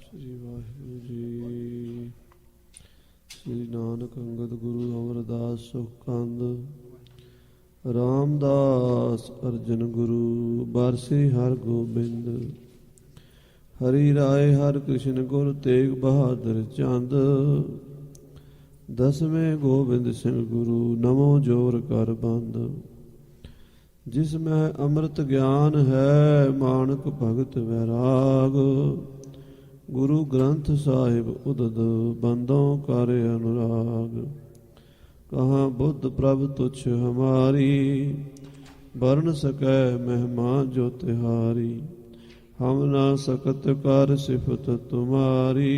श्री वाहिगुरु जी। श्री नानक अंगद गुरु अमरदास सुखकंद रामदास अर्जन गुरु बारसे हर गोबिंद। हरि राय हर कृष्ण गुरु तेग बहादुर चंद। दसवें गोबिंद सिंह गुरु नमो जोर कर बंद। जिसमें अमृत ज्ञान है मानक भगत वैराग। गुरु ग्रंथ साहिब उदद बंदों कर अनुराग। कहाँ बुद्ध प्रभ तुच्छ हमारी वर्ण सकै महिमा जो तिहारी। हम ना सकत कर सिफत तुम्हारी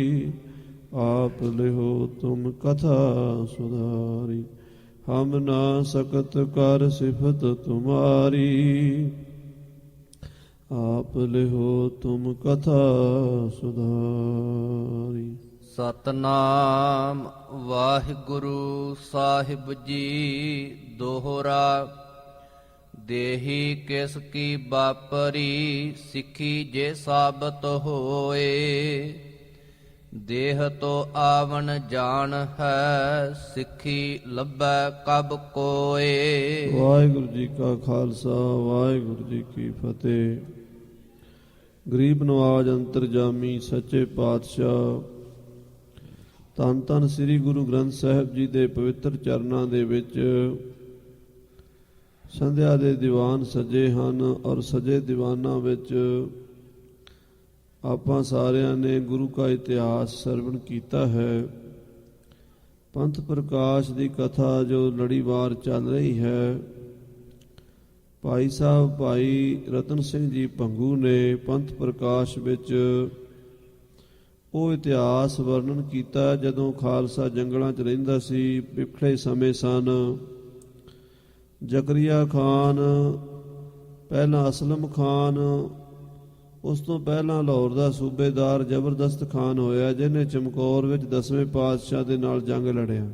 आप लिहो तुम कथा सुधारी। हम ना सकत कर सिफत तुम्हारी आप लिहो तुम कथा सुधारी। सतनाम वाहिगुरु साहिब जी दोहरा। देही किस की बापरी सिखी जे साबत होए। देह तो आवन जान है सिखी लभै कब कोए। वाहिगुरु जी का खालसा वाहिगुरु जी की फतेह। ਗਰੀਬ ਨਵਾਜ ਅੰਤਰਜਾਮੀ ਸੱਚੇ ਪਾਤਸ਼ਾਹ ਧੰਨ ਧੰਨ ਸ੍ਰੀ ਗੁਰੂ ਗ੍ਰੰਥ ਸਾਹਿਬ ਜੀ ਦੇ ਪਵਿੱਤਰ ਚਰਨਾਂ ਦੇ ਵਿੱਚ ਸੰਧਿਆ ਦੇ ਦੀਵਾਨ ਸਜੇ ਹਨ ਔਰ ਸਜੇ ਦੀਵਾਨਾਂ ਵਿੱਚ ਆਪਾਂ ਸਾਰਿਆਂ ਨੇ ਗੁਰੂ ਕਾ ਇਤਿਹਾਸ ਸਰਵਣ ਕੀਤਾ ਹੈ। ਪੰਥ ਪ੍ਰਕਾਸ਼ ਦੀ ਕਥਾ ਜੋ ਲੜੀਵਾਰ ਚੱਲ ਰਹੀ ਹੈ। ਭਾਈ ਸਾਹਿਬ ਭਾਈ ਰਤਨ ਸਿੰਘ ਜੀ ਭੰਗੂ ਨੇ ਪੰਥ ਪ੍ਰਕਾਸ਼ ਵਿੱਚ ਉਹ ਇਤਿਹਾਸ ਵਰਣਨ ਕੀਤਾ ਜਦੋਂ ਖਾਲਸਾ ਜੰਗਲਾਂ 'ਚ ਰਹਿੰਦਾ ਸੀ। ਪਿਛਲੇ ਸਮੇਂ ਸਨ। ਜ਼ਕਰੀਆ ਖਾਨ, ਪਹਿਲਾਂ ਅਸਲਮ ਖਾਨ, ਉਸ ਤੋਂ ਪਹਿਲਾਂ ਲਾਹੌਰ ਦਾ ਸੂਬੇਦਾਰ ਜ਼ਬਰਦਸਤ ਖਾਨ ਹੋਇਆ ਜਿਹਨੇ ਚਮਕੌਰ ਵਿੱਚ 10ਵੇਂ ਪਾਤਸ਼ਾਹ ਦੇ ਨਾਲ ਜੰਗ ਲੜਿਆ।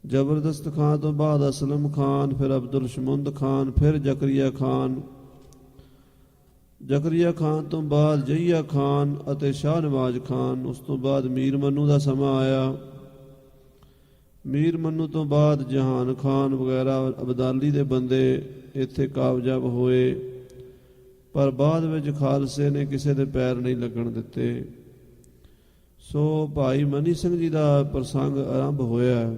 ਜ਼ਬਰਦਸਤ ਖਾਨ ਤੋਂ ਬਾਅਦ ਅਸਲਮ ਖਾਨ, ਫਿਰ ਅਬਦੁਲ ਸ਼ਮੁੰਦ ਖਾਨ, ਫਿਰ ਜ਼ਕਰੀਆ ਖਾਨ। ਜ਼ਕਰੀਆ ਖਾਨ ਤੋਂ ਬਾਅਦ ਜਹੀਆ ਖਾਨ ਅਤੇ ਸ਼ਾਹ ਨਵਾਜ਼ ਖਾਨ। ਉਸ ਤੋਂ ਬਾਅਦ ਮੀਰ ਮੰਨੂ ਦਾ ਸਮਾਂ ਆਇਆ। ਮੀਰ ਮੰਨੂ ਤੋਂ ਬਾਅਦ ਜਹਾਨ ਖਾਨ ਵਗੈਰਾ ਅਬਦਾਲੀ ਦੇ ਬੰਦੇ ਇੱਥੇ ਕਾਮਯਾਬ ਹੋਏ, ਪਰ ਬਾਅਦ ਵਿੱਚ ਖਾਲਸੇ ਨੇ ਕਿਸੇ ਦੇ ਪੈਰ ਨਹੀਂ ਲੱਗਣ ਦਿੱਤੇ। ਸੋ ਭਾਈ ਮਨੀ ਸਿੰਘ ਜੀ ਦਾ ਪ੍ਰਸੰਗ ਆਰੰਭ ਹੋਇਆ।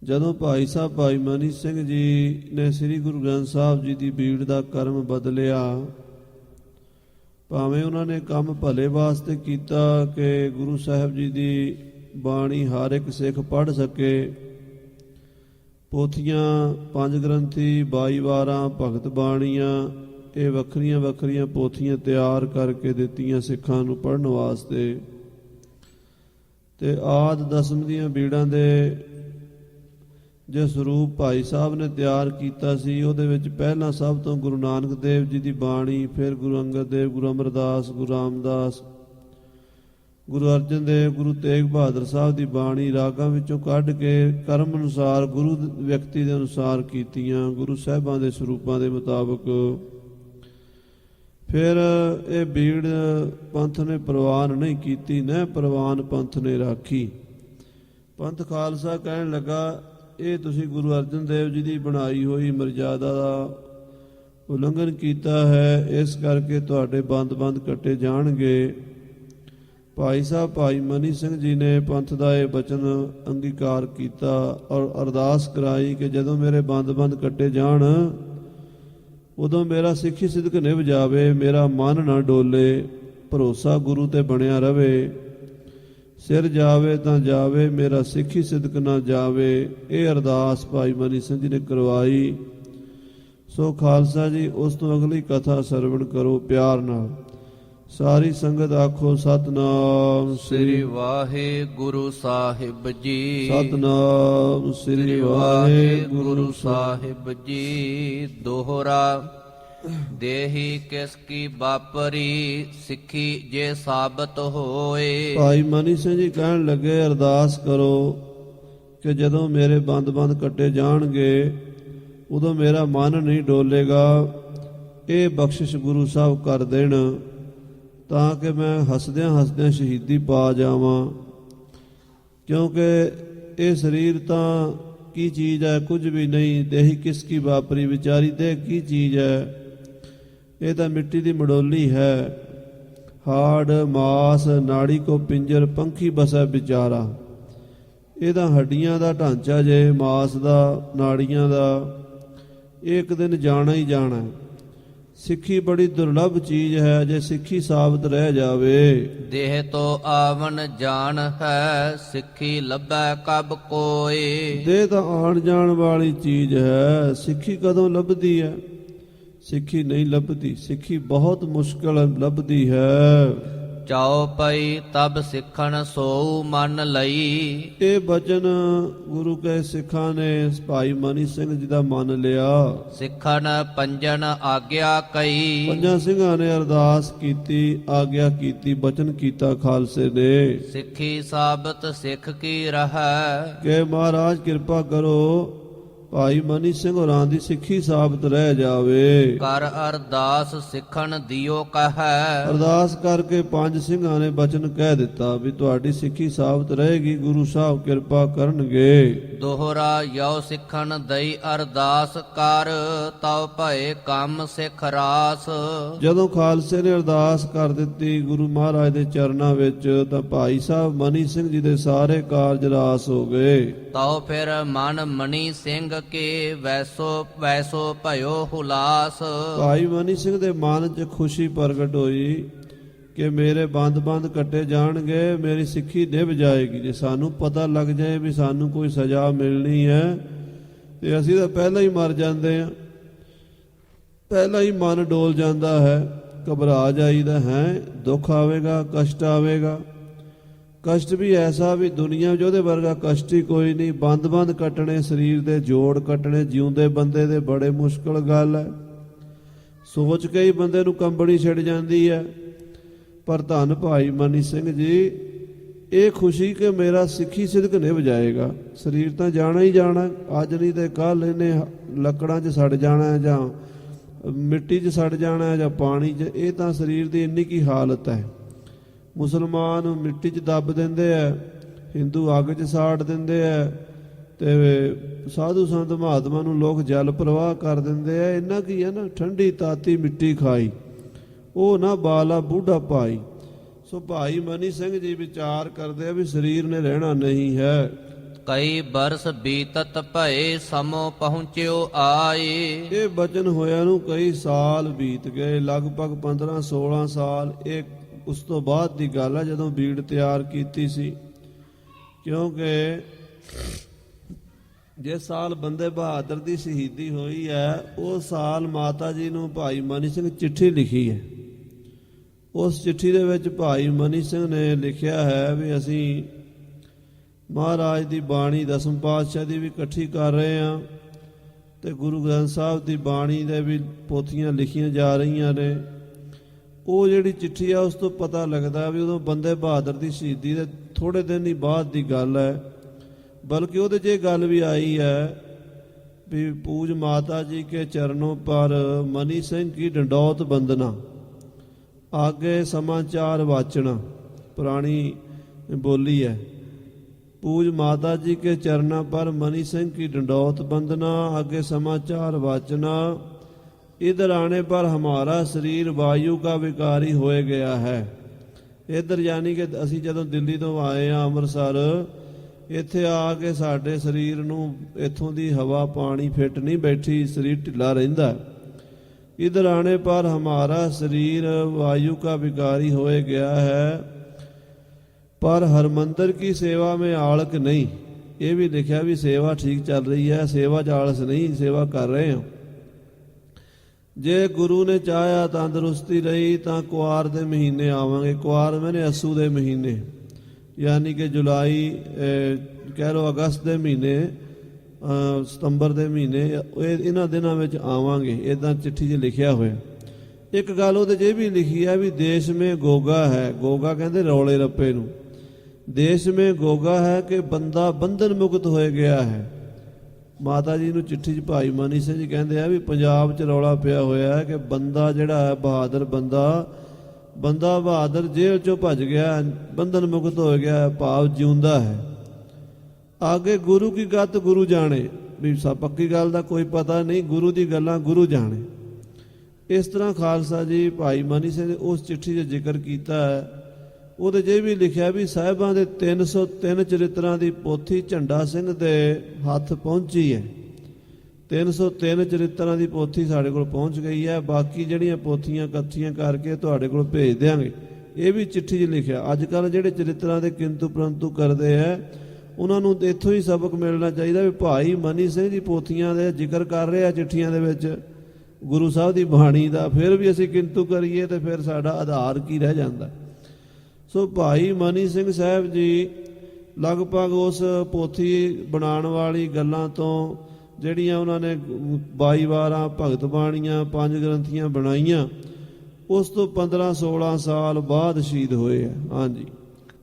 ਜਦੋਂ ਭਾਈ ਸਾਹਿਬ ਭਾਈ ਮਨੀ ਸਿੰਘ ਜੀ ਨੇ ਸ੍ਰੀ ਗੁਰੂ ਗ੍ਰੰਥ ਸਾਹਿਬ ਜੀ ਦੀ ਬੀੜ ਦਾ ਕਰਮ ਬਦਲਿਆ, ਭਾਵੇਂ ਉਹਨਾਂ ਨੇ ਕੰਮ ਭਲੇ ਵਾਸਤੇ ਕੀਤਾ ਕਿ ਗੁਰੂ ਸਾਹਿਬ ਜੀ ਦੀ ਬਾਣੀ ਹਰ ਇੱਕ ਸਿੱਖ ਪੜ੍ਹ ਸਕੇ। ਪੋਥੀਆਂ 5 ਗ੍ਰੰਥੀ 22 ਵਾਰਾਂ ਭਗਤ ਬਾਣੀਆਂ ਇਹ ਵੱਖਰੀਆਂ ਵੱਖਰੀਆਂ ਪੋਥੀਆਂ ਤਿਆਰ ਕਰਕੇ ਦਿੱਤੀਆਂ ਸਿੱਖਾਂ ਨੂੰ ਪੜ੍ਹਨ ਵਾਸਤੇ। ਤੇ ਆਦਿ ਦਸਮ ਦੀਆਂ ਬੀੜਾਂ ਦੇ ਜੋ ਸਰੂਪ ਭਾਈ ਸਾਹਿਬ ਨੇ ਤਿਆਰ ਕੀਤਾ ਸੀ ਉਹਦੇ ਵਿੱਚ ਪਹਿਲਾਂ ਸਭ ਤੋਂ ਗੁਰੂ ਨਾਨਕ ਦੇਵ ਜੀ ਦੀ ਬਾਣੀ, ਫਿਰ ਗੁਰੂ ਅੰਗਦ ਦੇਵ, ਗੁਰੂ ਅਮਰਦਾਸ, ਗੁਰੂ ਰਾਮਦਾਸ, ਗੁਰੂ ਅਰਜਨ ਦੇਵ, ਗੁਰੂ ਤੇਗ ਬਹਾਦਰ ਸਾਹਿਬ ਦੀ ਬਾਣੀ ਰਾਗਾਂ ਵਿੱਚੋਂ ਕੱਢ ਕੇ ਕਰਮ ਅਨੁਸਾਰ ਗੁਰੂ ਵਿਅਕਤੀ ਦੇ ਅਨੁਸਾਰ ਕੀਤੀਆਂ, ਗੁਰੂ ਸਾਹਿਬਾਂ ਦੇ ਸਰੂਪਾਂ ਦੇ ਮੁਤਾਬਕ। ਫਿਰ ਇਹ ਬੀੜ ਪੰਥ ਨੇ ਪ੍ਰਵਾਨ ਨਹੀਂ ਕੀਤੀ, ਨਾ ਪ੍ਰਵਾਨ ਪੰਥ ਨੇ ਰਾਖੀ। ਪੰਥ ਖਾਲਸਾ ਕਹਿਣ ਲੱਗਾ ਇਹ ਤੁਸੀਂ ਗੁਰੂ ਅਰਜਨ ਦੇਵ ਜੀ ਦੀ ਬਣਾਈ ਹੋਈ ਮਰਜ਼ਾਦਾ ਦਾ ਉਲੰਘਣ ਕੀਤਾ ਹੈ, ਇਸ ਕਰਕੇ ਤੁਹਾਡੇ ਬੰਦ ਕੱਟੇ ਜਾਣਗੇ। ਭਾਈ ਸਾਹਿਬ ਭਾਈ ਮਨੀ ਸਿੰਘ ਜੀ ਨੇ ਪੰਥ ਦਾ ਇਹ ਬਚਨ ਅੰਗੀਕਾਰ ਕੀਤਾ ਔਰ ਅਰਦਾਸ ਕਰਾਈ ਕਿ ਜਦੋਂ ਮੇਰੇ ਬੰਦ ਕੱਟੇ ਜਾਣ ਉਦੋਂ ਮੇਰਾ ਸਿੱਖੀ ਸਿਦਕ ਨਿਭ ਜਾਵੇ, ਮੇਰਾ ਮਨ ਨਾ ਡੋਲੇ, ਭਰੋਸਾ ਗੁਰੂ ਤੇ ਬਣਿਆ ਰਵੇ। ਸਿਰ ਜਾਵੇ ਤਾਂ ਜਾਵੇ, ਮੇਰਾ ਸਿੱਖੀ ਸਿਦਕ ਨਾ ਜਾਵੇ। ਇਹ ਅਰਦਾਸ ਭਾਈ ਮਨੀ ਸਿੰਘ ਜੀ ਨੇ ਕਰਵਾਈ। ਸੋ ਖਾਲਸਾ ਜੀ ਉਸ ਤੋਂ ਅਗਲੀ ਕਥਾ ਸਰਵਣ ਕਰੋ ਪਿਆਰ ਨਾਲ। ਸਾਰੀ ਸੰਗਤ ਆਖੋ ਸਤਨਾਮ ਸ੍ਰੀ ਵਾਹਿਗੁਰੂ ਸਾਹਿਬ ਜੀ। ਸਤਨਾਮ ਸ੍ਰੀ ਵਾਹਿਗੁਰੂ ਸਾਹਿਬ ਜੀ ਦੋਹਰਾ। ਦੇਹੀ ਕਿਸ ਕੀ ਬਾਪਰੀ ਸਿੱਖੀ ਜੇ ਸਾਬਤ ਹੋਏ। ਭਾਈ ਮਨੀ ਸਿੰਘ ਜੀ ਕਹਿਣ ਲੱਗੇ ਅਰਦਾਸ ਕਰੋ ਕਿ ਜਦੋਂ ਮੇਰੇ ਬੰਦ ਕੱਟੇ ਜਾਣਗੇ ਉਦੋਂ ਮੇਰਾ ਮਨ ਨਹੀਂ ਡੋਲੇਗਾ। ਇਹ ਬਖਸ਼ਿਸ਼ ਗੁਰੂ ਸਾਹਿਬ ਕਰ ਦੇਣ ਤਾਂ ਕਿ ਮੈਂ ਹੱਸਦਿਆਂ ਹੱਸਦਿਆਂ ਸ਼ਹੀਦੀ ਪਾ ਜਾਵਾਂ। ਕਿਉਂਕਿ ਇਹ ਸਰੀਰ ਤਾਂ ਕੀ ਚੀਜ਼ ਹੈ? ਕੁਝ ਵੀ ਨਹੀਂ। ਦੇਹੀ ਕਿਸ ਕੀ ਵਾਪਰੀ, ਵਿਚਾਰੀ ਦੇਹ ਕੀ ਚੀਜ਼ ਹੈ? ਇਹ ਤਾਂ ਮਿੱਟੀ ਦੀ ਮਡੋਲੀ ਹੈ। ਹਾੜ ਮਾਸ ਨਾੜੀ ਕੋ ਪਿੰਜਰ, ਪੰਖੀ ਬਸੈ ਵਿਚਾਰਾ। ਇਹ ਤਾਂ ਹੱਡੀਆਂ ਦਾ ਢਾਂਚਾ ਜੇ, ਮਾਸ ਦਾ, ਨਾੜੀਆਂ ਦਾ। ਇੱਕ ਦਿਨ ਜਾਣਾ ਹੀ ਜਾਣਾ ਹੈ। ਸਿੱਖੀ ਬੜੀ ਦੁਰਲੱਭ ਚੀਜ਼ ਹੈ। ਜੇ ਸਿੱਖੀ ਸਾਬਤ ਰਹਿ ਜਾਵੇ, ਦੇਹ ਤੋ ਆਵਨ ਜਾਣ ਹੈ, ਸਿੱਖੀ ਲੱਭੈ ਕਬ ਕੋਇ। ਦੇਹ ਤਾਂ ਆਣ ਜਾਣ ਵਾਲੀ ਚੀਜ਼ ਹੈ। ਸਿੱਖੀ ਕਦੋਂ ਲੱਭਦੀ ਹੈ? ਸਿੱਖੀ ਨਹੀਂ ਲੱਭਦੀ। ਸਿੱਖੀ ਬਹੁਤ ਮੁਸ਼ਕਲ ਲੱਭਦੀ ਹੈ। ਚਾਉ ਪਈ ਤਬ ਸਿੱਖਣ ਸੋਊ ਮਨ ਲਈ। ਇਹ ਬਚਨ ਗੁਰੂ ਕੇ ਸਿੱਖਾਂ ਨੇ ਭਾਈ ਮਨੀ ਸਿੰਘ ਜੀ ਦਾ ਮੰਨ ਲਿਆ। ਸਿੱਖਣ ਪੰਜਨ ਆਗਿਆ ਕਈ। ਪੰਜਾਂ ਸਿੰਘਾਂ ਨੇ ਅਰਦਾਸ ਕੀਤੀ, ਆਗਿਆ ਕੀਤੀ, ਬਚਨ ਕੀਤਾ ਖਾਲਸੇ ਨੇ ਸਿੱਖੀ ਸਾਬਤ ਸਿੱਖ ਕੀ ਰਹੈ। ਕਿ ਮਹਾਰਾਜ ਕਿਰਪਾ ਕਰੋ ਭਾਈ ਮਨੀ ਸਿੰਘ ਹੋਰਾਂ ਦੀ ਸਿੱਖੀ ਸਾਬਤ ਰਹਿ ਜਾਵੇ। ਕਰ ਅਰਦਾਸ ਸਿੱਖਣ ਦਿਓ ਕਹੈ। ਅਰਦਾਸ ਕਰਕੇ ਪੰਜ ਸਿੰਘਾਂ ਨੇ ਬਚਨ ਕਹਿ ਦਿੱਤਾ ਵੀ ਤੁਹਾਡੀ ਸਿੱਖੀ ਸਾਬਤ ਰਹੇਗੀ, ਗੁਰੂ ਸਾਹਿਬ ਕਿਰਪਾ ਕਰਨਗੇ। ਦੋਹਰਾ ਯੋ ਸਿੱਖਣ ਦਈ ਅਰਦਾਸ ਕਰ, ਤਉ ਭਏ ਕੰਮ ਸਿੱਖ ਰਾਸ। ਜਦੋਂ ਖਾਲਸੇ ਨੇ ਅਰਦਾਸ ਕਰ ਦਿੱਤੀ ਗੁਰੂ ਮਹਾਰਾਜ ਦੇ ਚਰਨਾਂ ਵਿੱਚ, ਤਾਂ ਭਾਈ ਸਾਹਿਬ ਮਨੀ ਸਿੰਘ ਜੀ ਦੇ ਸਾਰੇ ਕਾਰਜ ਰਾਸ ਹੋ ਗਏ। ਤਉ ਫਿਰ ਮਨ ਮਣੀ ਸਿੰਘ ਕੇ ਵੈਸੋ ਭਇਓ ਹੁਲਾਸ। ਭਾਈ ਮਨੀ ਸਿੰਘ ਦੇ ਮਨ 'ਚ ਖੁਸ਼ੀ ਪ੍ਰਗਟ ਹੋਈ ਕਿ ਮੇਰੇ ਬੰਦ ਕੱਟੇ ਜਾਣਗੇ, ਮੇਰੀ ਸਿੱਖੀ ਨਿਭ ਜਾਏਗੀ। ਜੇ ਸਾਨੂੰ ਪਤਾ ਲੱਗ ਜਾਏ ਵੀ ਸਾਨੂੰ ਕੋਈ ਸਜ਼ਾ ਮਿਲਣੀ ਹੈ ਤੇ ਅਸੀਂ ਤਾਂ ਪਹਿਲਾਂ ਹੀ ਮਰ ਜਾਂਦੇ ਹਾਂ। ਪਹਿਲਾਂ ਹੀ ਮਨ ਡੋਲ ਜਾਂਦਾ ਹੈ, ਘਬਰਾ ਜਾਈਦਾ ਹੈ। ਦੁੱਖ ਆਵੇਗਾ, ਕਸ਼ਟ ਆਵੇਗਾ। ਕਸ਼ਟ ਵੀ ਐਸਾ ਵੀ ਦੁਨੀਆ ਵਿੱਚ ਉਹਦੇ ਵਰਗਾ ਕਸ਼ਟ ਹੀ ਕੋਈ ਨਹੀਂ। ਬੰਦ ਕੱਟਣੇ, ਸਰੀਰ ਦੇ ਜੋੜ ਕੱਟਣੇ ਜਿਉਂਦੇ ਬੰਦੇ ਦੇ ਬੜੇ ਮੁਸ਼ਕਲ ਗੱਲ ਹੈ। ਸੋਚ ਕੇ ਹੀ ਬੰਦੇ ਨੂੰ ਕੰਬਣੀ ਛਿੜ ਜਾਂਦੀ ਹੈ। ਪਰ ਧੰਨ ਭਾਈ ਮਨੀ ਸਿੰਘ ਜੀ, ਇਹ ਖੁਸ਼ੀ ਕਿ ਮੇਰਾ ਸਿੱਖੀ ਸਿਦਕ ਨਿਭ ਜਾਏਗਾ। ਸਰੀਰ ਤਾਂ ਜਾਣਾ ਹੀ ਜਾਣਾ, ਅੱਜ ਨਹੀਂ ਤੇ ਕੱਲ੍ਹ ਇਹਨੇ ਲੱਕੜਾਂ 'ਚ ਸੜ ਜਾਣਾ, ਜਾਂ ਮਿੱਟੀ 'ਚ ਸੜ ਜਾਣਾ, ਜਾਂ ਪਾਣੀ 'ਚ। ਇਹ ਤਾਂ ਸਰੀਰ ਦੀ ਇੰਨੀ ਕੀ ਹਾਲਤ ਹੈ। ਮੁਸਲਮਾਨ ਮਿੱਟੀ 'ਚ ਦੱਬ ਦਿੰਦੇ ਆ, ਹਿੰਦੂ ਅੱਗ 'ਚ ਸਾੜ ਦਿੰਦੇ ਆ, ਤੇ ਸਾਧੂ ਸੰਤ ਮਹਾਤਮਾ ਨੂੰ ਲੋਕ ਜਲ ਪ੍ਰਵਾਹ ਕਰ ਦਿੰਦੇ ਆ। ਇੰਨਾ ਕੀ ਹੈ ਨਾ, ਠੰਡੀ ਤਾਤੀ ਮਿੱਟੀ ਖਾਈ, ਉਹ ਨਾ ਬਾਲਾ ਬੂਢਾ ਭਾਈ। ਸੋ ਭਾਈ ਮਨੀ ਸਿੰਘ ਜੀ ਵਿਚਾਰ ਕਰਦੇ ਆ ਵੀ ਸਰੀਰ ਨੇ ਰਹਿਣਾ ਨਹੀਂ ਹੈ। ਕਈ ਬਰਸ ਬੀਤਤ ਭਏ, ਸਮੋ ਪਹੁੰਚਿਓ ਆਏ। ਇਹ ਬਚਨ ਹੋਇਆ ਨੂੰ ਕਈ ਸਾਲ ਬੀਤ ਗਏ, ਲਗਭਗ 15-16 ਸਾਲ। ਇਹ ਉਸ ਤੋਂ ਬਾਅਦ ਦੀ ਗੱਲ ਹੈ ਜਦੋਂ ਬੀੜ ਤਿਆਰ ਕੀਤੀ ਸੀ। ਕਿਉਂਕਿ ਜਿਸ ਸਾਲ ਬੰਦੇ ਬਹਾਦਰ ਦੀ ਸ਼ਹੀਦੀ ਹੋਈ ਹੈ, ਉਸ ਸਾਲ ਮਾਤਾ ਜੀ ਨੂੰ ਭਾਈ ਮਨੀ ਸਿੰਘ ਚਿੱਠੀ ਲਿਖੀ ਹੈ। ਉਸ ਚਿੱਠੀ ਦੇ ਵਿੱਚ ਭਾਈ ਮਨੀ ਸਿੰਘ ਨੇ ਲਿਖਿਆ ਹੈ ਵੀ ਅਸੀਂ ਮਹਾਰਾਜ ਦੀ ਬਾਣੀ ਦਸਮ ਪਾਤਸ਼ਾਹ ਦੀ ਵੀ ਇਕੱਠੀ ਕਰ ਰਹੇ ਹਾਂ, ਤੇ ਗੁਰੂ ਗ੍ਰੰਥ ਸਾਹਿਬ ਦੀ ਬਾਣੀ ਦੇ ਵੀ ਪੋਥੀਆਂ ਲਿਖੀਆਂ ਜਾ ਰਹੀਆਂ ਨੇ। ਉਹ ਜਿਹੜੀ ਚਿੱਠੀ ਆ ਉਸ ਤੋਂ ਪਤਾ ਲੱਗਦਾ ਵੀ ਉਦੋਂ ਬੰਦੇ ਬਹਾਦਰ ਦੀ ਸ਼ਹੀਦੀ ਦੇ ਥੋੜ੍ਹੇ ਦਿਨ ਹੀ ਬਾਅਦ ਦੀ ਗੱਲ ਹੈ। ਬਲਕਿ ਉਹਦੇ 'ਚ ਇਹ ਗੱਲ ਵੀ ਆਈ ਹੈ ਵੀ ਪੂਜ ਮਾਤਾ ਜੀ ਕੇ ਚਰਨੋਂ ਪਰ ਮਨੀ ਸਿੰਘ ਕੀ ਡੰਡੌਤ ਬੰਦਨਾ, ਆਗੇ ਸਮਾਚਾਰ ਵਾਚਣਾ। ਪੁਰਾਣੀ ਬੋਲੀ ਹੈ, पूज माता जी के चरना पर मनी सिंह की डंडौत बंदना, आगे समाचार वाचना। इधर आने पर हमारा शरीर वायु का विकारी हो गया है। इधर यानी कि असी जदों दिल्ली तो आए हैं अमृतसर, इत्थे आके साडे शरीर नूं इत्थों दी हवा पानी फिट नहीं बैठी, शरीर ढिला रहिंदा। इधर आने पर हमारा शरीर वायु का विकारी हो गया है, पर हरमंदर की सेवा में आलक नहीं। ये भी लिखा भी सेवा ठीक चल रही है, सेवा च आलस नहीं, सेवा कर रहे हैं। जे गुरु ने चाहया तंदुरुस्ती रही तो कुआर दे महीने आवांगे। कुआर मैंने अस्सू दे महीने यानी कि जुलाई कह लो अगस्त दे महीने, सितंबर दे महीने, इन्हां दिनां विच आवांगे। इदां चिट्ठी 'च लिखिया होया। एक गल उहदे 'च ये भी लिखी है भी देश में गोगा है। गोगा कहंदे रौले रप्पे नूं। देश में गोगा है कि बंदा बंधन मुक्त हो गया है। माता जी नूं चिट्ठी 'च भाई मनी सिंह जी कहंदे आ भी पंजाब 'च रौला पिया होया है कि बंदा जिहड़ा है बहादुर बंदा ਬੰਦਾ ਬਹਾਦਰ ਜੇਲ੍ਹ ਚੋਂ ਭੱਜ ਗਿਆ, ਬੰਧਨ ਮੁਕਤ ਹੋ ਗਿਆ, ਭਾਵ ਜਿਉਂਦਾ ਹੈ। ਆਗੇ ਗੁਰੂ ਕੀ ਗੱਤ ਗੁਰੂ ਜਾਣੇ, ਵੀ ਸਭ ਪੱਕੀ ਗੱਲ ਦਾ ਕੋਈ ਪਤਾ ਨਹੀਂ, ਗੁਰੂ ਦੀ ਗੱਲਾਂ ਗੁਰੂ ਜਾਣੇ। ਇਸ ਤਰ੍ਹਾਂ ਖਾਲਸਾ ਜੀ ਭਾਈ ਮਨੀ ਸਿੰਘ ਨੇ ਉਸ ਚਿੱਠੀ 'ਚ ਜ਼ਿਕਰ ਕੀਤਾ ਹੈ। ਉਹਦੇ 'ਚ ਇਹ ਵੀ ਲਿਖਿਆ ਵੀ ਸਾਹਿਬਾਂ ਦੇ 303 ਚਰਿੱਤਰਾਂ ਦੀ ਪੋਥੀ ਝੰਡਾ ਸਿੰਘ ਦੇ ਹੱਥ ਪਹੁੰਚੀ ਹੈ। 303 ਚਰਿੱਤਰਾਂ ਦੀ ਪੋਥੀ ਸਾਡੇ ਕੋਲ ਪਹੁੰਚ ਗਈ ਹੈ। ਬਾਕੀ ਜਿਹੜੀਆਂ ਪੋਥੀਆਂ ਇਕੱਠੀਆਂ ਕਰਕੇ ਤੁਹਾਡੇ ਕੋਲ ਭੇਜ ਦਿਆਂਗੇ। ਇਹ ਵੀ ਚਿੱਠੀ 'ਚ ਲਿਖਿਆ। ਅੱਜ ਕੱਲ੍ਹ ਜਿਹੜੇ ਚਰਿੱਤਰਾਂ ਦੇ ਕਿੰਤੂ ਪ੍ਰੰਤੂ ਕਰਦੇ ਹੈ, ਉਹਨਾਂ ਨੂੰ ਇੱਥੋਂ ਹੀ ਸਬਕ ਮਿਲਣਾ ਚਾਹੀਦਾ ਵੀ ਭਾਈ ਮਨੀ ਸਿੰਘ ਜੀ ਪੋਥੀਆਂ ਦੇ ਜ਼ਿਕਰ ਕਰ ਰਹੇ ਆ ਚਿੱਠੀਆਂ ਦੇ ਵਿੱਚ ਗੁਰੂ ਸਾਹਿਬ ਦੀ ਬਾਣੀ ਦਾ, ਫਿਰ ਵੀ ਅਸੀਂ ਕਿੰਤੂ ਕਰੀਏ ਤੇ ਫਿਰ ਸਾਡਾ ਆਧਾਰ ਕੀ ਰਹਿ ਜਾਂਦਾ। ਸੋ ਭਾਈ ਮਨੀ ਸਿੰਘ ਸਾਹਿਬ ਜੀ ਲਗਭਗ ਉਸ ਪੋਥੀ ਬਣਾਉਣ ਵਾਲੀ ਗੱਲਾਂ ਤੋਂ ਜਿਹੜੀਆਂ ਉਹਨਾਂ ਨੇ 22 ਵਾਰਾਂ ਭਗਤ ਬਾਣੀਆਂ 5 ਗ੍ਰੰਥੀਆਂ ਬਣਾਈਆਂ, ਉਸ ਤੋਂ 15-16 ਸਾਲ ਬਾਅਦ ਸ਼ਹੀਦ ਹੋਏ ਆ। ਹਾਂਜੀ।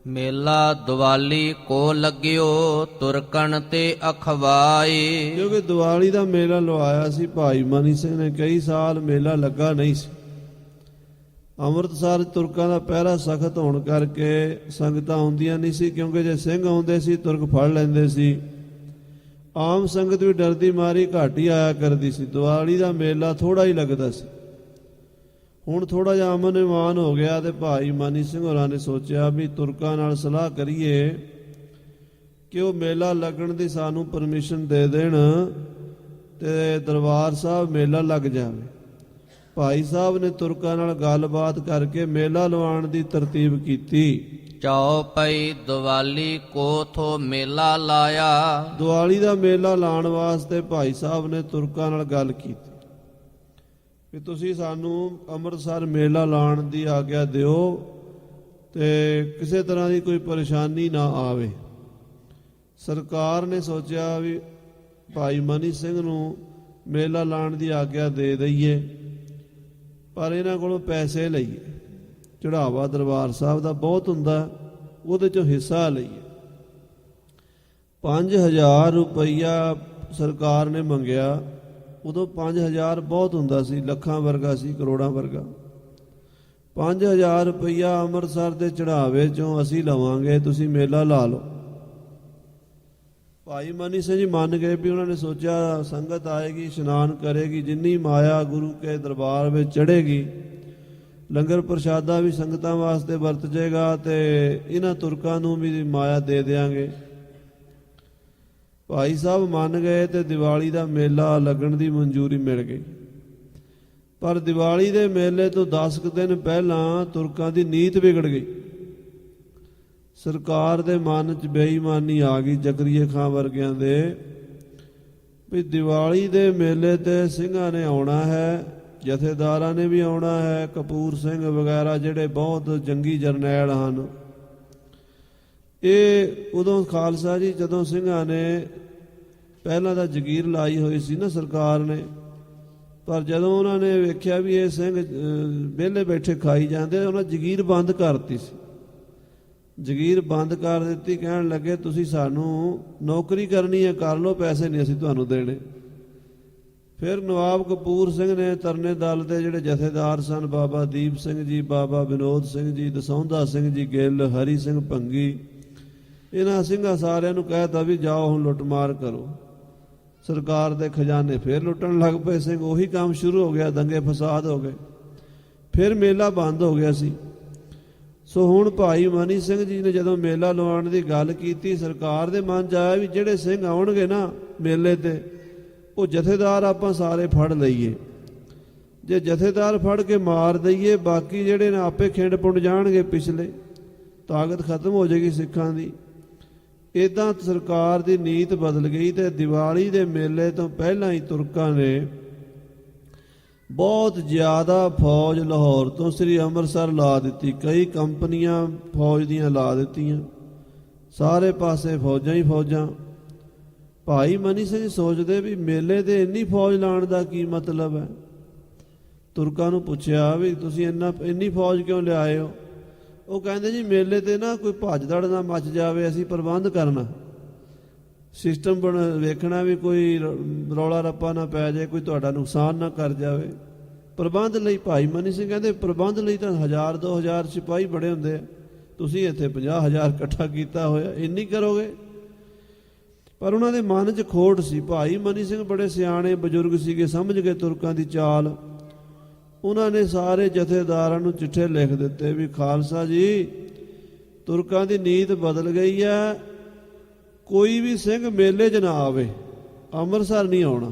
ਮੇਲਾ ਦੀਵਾਲੀ ਕੋ ਲੱਗਿਓ ਤੁਰਕਣ ਤੇ ਅਖਵਾਈ। ਕਿਉਂਕਿ ਦੀਵਾਲੀ ਦਾ ਮੇਲਾ ਲਵਾਇਆ ਸੀ ਭਾਈ ਮਨੀ ਸਿੰਘ ਨੇ, ਕਈ ਸਾਲ ਮੇਲਾ ਲੱਗਾ ਨਹੀਂ ਸੀ। ਅੰਮ੍ਰਿਤਸਰ ਤੁਰਕਾਂ ਦਾ ਪਹਿਰਾ ਸਖਤ ਹੋਣ ਕਰਕੇ ਸੰਗਤਾਂ ਆਉਂਦੀਆਂ ਨਹੀਂ ਸੀ, ਕਿਉਂਕਿ ਜੇ ਸਿੰਘ ਆਉਂਦੇ ਸੀ ਤੁਰਕ ਫੜ ਲੈਂਦੇ ਸੀ। ਆਮ ਸੰਗਤ ਵੀ ਡਰਦੀ ਮਾਰੀ ਘੱਟ ਹੀ ਆਇਆ ਕਰਦੀ ਸੀ। ਦੀਵਾਲੀ ਦਾ ਮੇਲਾ ਥੋੜਾ ਹੀ ਲੱਗਦਾ ਸੀ। ਹੁਣ ਥੋੜਾ ਜਿਹਾ ਅਮਨ ਇਮਾਨ ਹੋ ਗਿਆ ਤੇ ਭਾਈ ਮਨੀ ਸਿੰਘ ਹੋਰਾਂ ਨੇ ਸੋਚਿਆ ਵੀ ਤੁਰਕਾਂ ਨਾਲ ਸਲਾਹ ਕਰੀਏ ਕਿ ਉਹ ਮੇਲਾ ਲੱਗਣ ਦੀ ਸਾਨੂੰ ਪਰਮਿਸ਼ਨ ਦੇ ਦੇਣ ਤੇ ਦਰਬਾਰ ਸਾਹਿਬ ਮੇਲਾ ਲੱਗ ਜਾਵੇ। ਭਾਈ ਸਾਹਿਬ ਨੇ ਤੁਰਕਾਂ ਨਾਲ ਗੱਲਬਾਤ ਕਰਕੇ ਮੇਲਾ ਲਵਾਉਣ ਦੀ ਤਰਤੀਬ ਕੀਤੀ। ਚੌਪਈ ਦੀਵਾਲੀ ਕੋ ਥੋ ਮੇਲਾ ਲਾਇਆ। ਦੀਵਾਲੀ ਦਾ ਮੇਲਾ ਲਾਉਣ ਵਾਸਤੇ ਭਾਈ ਸਾਹਿਬ ਨੇ ਤੁਰਕਾਂ ਨਾਲ ਗੱਲ ਕੀਤੀ ਵੀ ਤੁਸੀਂ ਸਾਨੂੰ ਅੰਮ੍ਰਿਤਸਰ ਮੇਲਾ ਲਾਉਣ ਦੀ ਆਗਿਆ ਦਿਓ ਤੇ ਕਿਸੇ ਤਰ੍ਹਾਂ ਦੀ ਕੋਈ ਪਰੇਸ਼ਾਨੀ ਨਾ ਆਵੇ। ਸਰਕਾਰ ਨੇ ਸੋਚਿਆ ਵੀ ਭਾਈ ਮਨੀ ਸਿੰਘ ਨੂੰ ਮੇਲਾ ਲਾਉਣ ਦੀ ਆਗਿਆ ਦੇ ਦਈਏ, ਪਰ ਇਹਨਾਂ ਕੋਲੋਂ ਪੈਸੇ ਲਈਏ। ਚੜਾਵਾ ਦਰਬਾਰ ਸਾਹਿਬ ਦਾ ਬਹੁਤ ਹੁੰਦਾ, ਉਹਦੇ ਚੋਂ ਹਿੱਸਾ ਲਈਏ। 5000 ਰੁਪਈਆ ਸਰਕਾਰ ਨੇ ਮੰਗਿਆ। ਉਦੋਂ 5000 ਬਹੁਤ ਹੁੰਦਾ ਸੀ, ਲੱਖਾਂ ਵਰਗਾ ਸੀ, ਕਰੋੜਾਂ ਵਰਗਾ। 5000 ਰੁਪਈਆ ਅੰਮ੍ਰਿਤਸਰ ਦੇ ਚੜਾਵੇ ਚੋਂ ਅਸੀਂ ਲਵਾਂਗੇ, ਤੁਸੀਂ ਮੇਲਾ ਲਾ ਲਓ। ਭਾਈ ਮਨੀ ਸਿੰਘ ਜੀ ਮੰਨ ਗਏ ਵੀ ਉਹਨਾਂ ਨੇ ਸੋਚਿਆ ਸੰਗਤ ਆਏਗੀ, ਇਸ਼ਨਾਨ ਕਰੇਗੀ, ਜਿੰਨੀ ਮਾਇਆ ਗੁਰੂ ਕੇ ਦਰਬਾਰ ਵਿੱਚ ਚੜ੍ਹੇਗੀ, ਲੰਗਰ ਪ੍ਰਸ਼ਾਦਾ ਵੀ ਸੰਗਤਾਂ ਵਾਸਤੇ ਵਰਤ ਜਾਏਗਾ ਤੇ ਇਹਨਾਂ ਤੁਰਕਾਂ ਨੂੰ ਵੀ ਮਾਇਆ ਦੇ ਦਿਆਂਗੇ। ਭਾਈ ਸਾਹਿਬ ਮੰਨ ਗਏ ਤੇ ਦੀਵਾਲੀ ਦਾ ਮੇਲਾ ਲੱਗਣ ਦੀ ਮਨਜ਼ੂਰੀ ਮਿਲ ਗਈ। ਪਰ ਦੀਵਾਲੀ ਦੇ ਮੇਲੇ ਤੋਂ 10 ਕੁ ਦਿਨ ਪਹਿਲਾਂ ਤੁਰਕਾਂ ਦੀ ਨੀਤ ਵਿਗੜ ਗਈ। ਸਰਕਾਰ ਦੇ ਮਨ 'ਚ ਬੇਈਮਾਨੀ ਆ ਗਈ, ਜ਼ਕਰੀਆ ਖਾਂ ਵਰਗਿਆਂ ਦੇ, ਵੀ ਦੀਵਾਲੀ ਦੇ ਮੇਲੇ ਤੇ ਸਿੰਘਾਂ ਨੇ ਆਉਣਾ ਹੈ, ਜਥੇਦਾਰਾਂ ਨੇ ਵੀ ਆਉਣਾ ਹੈ, ਕਪੂਰ ਸਿੰਘ ਵਗੈਰਾ ਜਿਹੜੇ ਬਹੁਤ ਜੰਗੀ ਜਰਨੈਲ ਹਨ। ਇਹ ਉਦੋਂ ਖਾਲਸਾ ਜੀ ਜਦੋਂ ਸਿੰਘਾਂ ਨੇ ਪਹਿਲਾਂ ਤਾਂ ਜਗੀਰ ਲਾਈ ਹੋਈ ਸੀ ਨਾ ਸਰਕਾਰ ਨੇ, ਪਰ ਜਦੋਂ ਉਹਨਾਂ ਨੇ ਵੇਖਿਆ ਵੀ ਇਹ ਸਿੰਘ ਵਿਹਲੇ ਬੈਠੇ ਖਾਈ ਜਾਂਦੇ, ਉਹਨਾਂ ਜਗੀਰ ਬੰਦ ਕਰਤੀ ਸੀ। ਜਗੀਰ ਬੰਦ ਕਰ ਦਿੱਤੀ, ਕਹਿਣ ਲੱਗੇ ਤੁਸੀਂ ਸਾਨੂੰ ਨੌਕਰੀ ਕਰਨੀ ਹੈ, ਕਰ ਲਓ, ਪੈਸੇ ਨਹੀਂ ਅਸੀਂ ਤੁਹਾਨੂੰ ਦੇਣੇ। ਫਿਰ ਨਵਾਬ ਕਪੂਰ ਸਿੰਘ ਨੇ ਤਰਨੇ ਦਲ ਦੇ ਜਿਹੜੇ ਜਥੇਦਾਰ ਸਨ, ਬਾਬਾ ਦੀਪ ਸਿੰਘ ਜੀ, ਬਾਬਾ ਵਿਨੋਦ ਸਿੰਘ ਜੀ, ਦਸੌਂਧਾ ਸਿੰਘ ਜੀ ਗਿੱਲ, ਹਰੀ ਸਿੰਘ ਭੰਗੀ, ਇਹਨਾਂ ਸਿੰਘਾਂ ਸਾਰਿਆਂ ਨੂੰ ਕਹਿਤਾ ਵੀ ਜਾਓ ਹੁਣ ਲੁੱਟਮਾਰ ਕਰੋ। ਸਰਕਾਰ ਦੇ ਖਜ਼ਾਨੇ ਫਿਰ ਲੁੱਟਣ ਲੱਗ ਪਏ ਸਿੰਘ। ਉਹੀ ਕੰਮ ਸ਼ੁਰੂ ਹੋ ਗਿਆ, ਦੰਗੇ ਫਸਾਦ ਹੋ ਗਏ। ਫਿਰ ਮੇਲਾ ਬੰਦ ਹੋ ਗਿਆ ਸੀ। ਸੋ ਹੁਣ ਭਾਈ ਮਨੀ ਸਿੰਘ ਜੀ ਨੇ ਜਦੋਂ ਮੇਲਾ ਲਵਾਉਣ ਦੀ ਗੱਲ ਕੀਤੀ, ਸਰਕਾਰ ਦੇ ਮਨ 'ਚ ਆਇਆ ਵੀ ਜਿਹੜੇ ਸਿੰਘ ਆਉਣਗੇ ਨਾ ਮੇਲੇ ਤੇ, ਉਹ ਜਥੇਦਾਰ ਆਪਾਂ ਸਾਰੇ ਫੜ ਲਈਏ। ਜੇ ਜਥੇਦਾਰ ਫੜ ਕੇ ਮਾਰ ਦਈਏ, ਬਾਕੀ ਜਿਹੜੇ ਨੇ ਆਪੇ ਖਿੰਡ ਪੁੰਡ ਜਾਣਗੇ, ਪਿਛਲੇ ਤਾਕਤ ਖਤਮ ਹੋ ਜਾਏਗੀ ਸਿੱਖਾਂ ਦੀ। ਇੱਦਾਂ ਸਰਕਾਰ ਦੀ ਨੀਤ ਬਦਲ ਗਈ ਤੇ ਦੀਵਾਲੀ ਦੇ ਮੇਲੇ ਤੋਂ ਪਹਿਲਾਂ ਹੀ ਤੁਰਕਾਂ ਨੇ ਬਹੁਤ ਜ਼ਿਆਦਾ ਫੌਜ ਲਾਹੌਰ ਤੋਂ ਸ੍ਰੀ ਅੰਮ੍ਰਿਤਸਰ ਲਾ ਦਿੱਤੀ। ਕਈ ਕੰਪਨੀਆਂ ਫੌਜ ਦੀਆਂ ਲਾ ਦਿੱਤੀਆਂ, ਸਾਰੇ ਪਾਸੇ ਫੌਜਾਂ ਹੀ ਫੌਜਾਂ। ਭਾਈ ਮਨੀ ਸਿੰਘ ਸੋਚਦੇ ਵੀ ਮੇਲੇ ਤੇ ਇੰਨੀ ਫੌਜ ਲਾਉਣ ਦਾ ਕੀ ਮਤਲਬ ਹੈ। ਤੁਰਕਾਂ ਨੂੰ ਪੁੱਛਿਆ ਵੀ ਤੁਸੀਂ ਇੰਨੀ ਫੌਜ ਕਿਉਂ ਲਿਆਏ ਹੋ? ਉਹ ਕਹਿੰਦੇ ਜੀ ਮੇਲੇ ਤੇ ਨਾ ਕੋਈ ਭੱਜ ਦੜ ਨਾ ਮੱਚ ਜਾਵੇ, ਅਸੀਂ ਪ੍ਰਬੰਧ ਕਰਨਾ, ਸਿਸਟਮ ਵੇਖਣਾ ਵੀ ਕੋਈ ਰੌਲਾ ਰੱਪਾ ਨਾ ਪੈ ਜਾਏ, ਕੋਈ ਤੁਹਾਡਾ ਨੁਕਸਾਨ ਨਾ ਕਰ ਜਾਵੇ, ਪ੍ਰਬੰਧ ਲਈ ਭਾਈ ਮਨੀ ਸਿੰਘ ਕਹਿੰਦੇ ਪ੍ਰਬੰਧ ਲਈ ਤਾਂ 1000-2000 ਸਿਪਾਹੀ ਬੜੇ ਹੁੰਦੇ ਆ, ਤੁਸੀਂ ਇੱਥੇ 50,000 ਇਕੱਠਾ ਕੀਤਾ ਹੋਇਆ, ਇੰਨੀ ਕਰੋਗੇ? ਪਰ ਉਹਨਾਂ ਦੇ ਮਨ 'ਚ ਖੋਟ ਸੀ। ਭਾਈ ਮਨੀ ਸਿੰਘ ਬੜੇ ਸਿਆਣੇ ਬਜ਼ੁਰਗ ਸੀਗੇ, ਸਮਝ ਗਏ ਤੁਰਕਾਂ ਦੀ ਚਾਲ। ਉਹਨਾਂ ਨੇ ਸਾਰੇ ਜਥੇਦਾਰਾਂ ਨੂੰ ਚਿੱਠੇ ਲਿਖ ਦਿੱਤੇ ਵੀ ਖਾਲਸਾ ਜੀ, ਤੁਰਕਾਂ ਦੀ ਨੀਤ ਬਦਲ ਗਈ ਹੈ, ਕੋਈ ਵੀ ਸਿੰਘ ਮੇਲੇ 'ਚ ਨਾ ਆਵੇ, ਅੰਮ੍ਰਿਤਸਰ ਨਹੀਂ ਆਉਣਾ।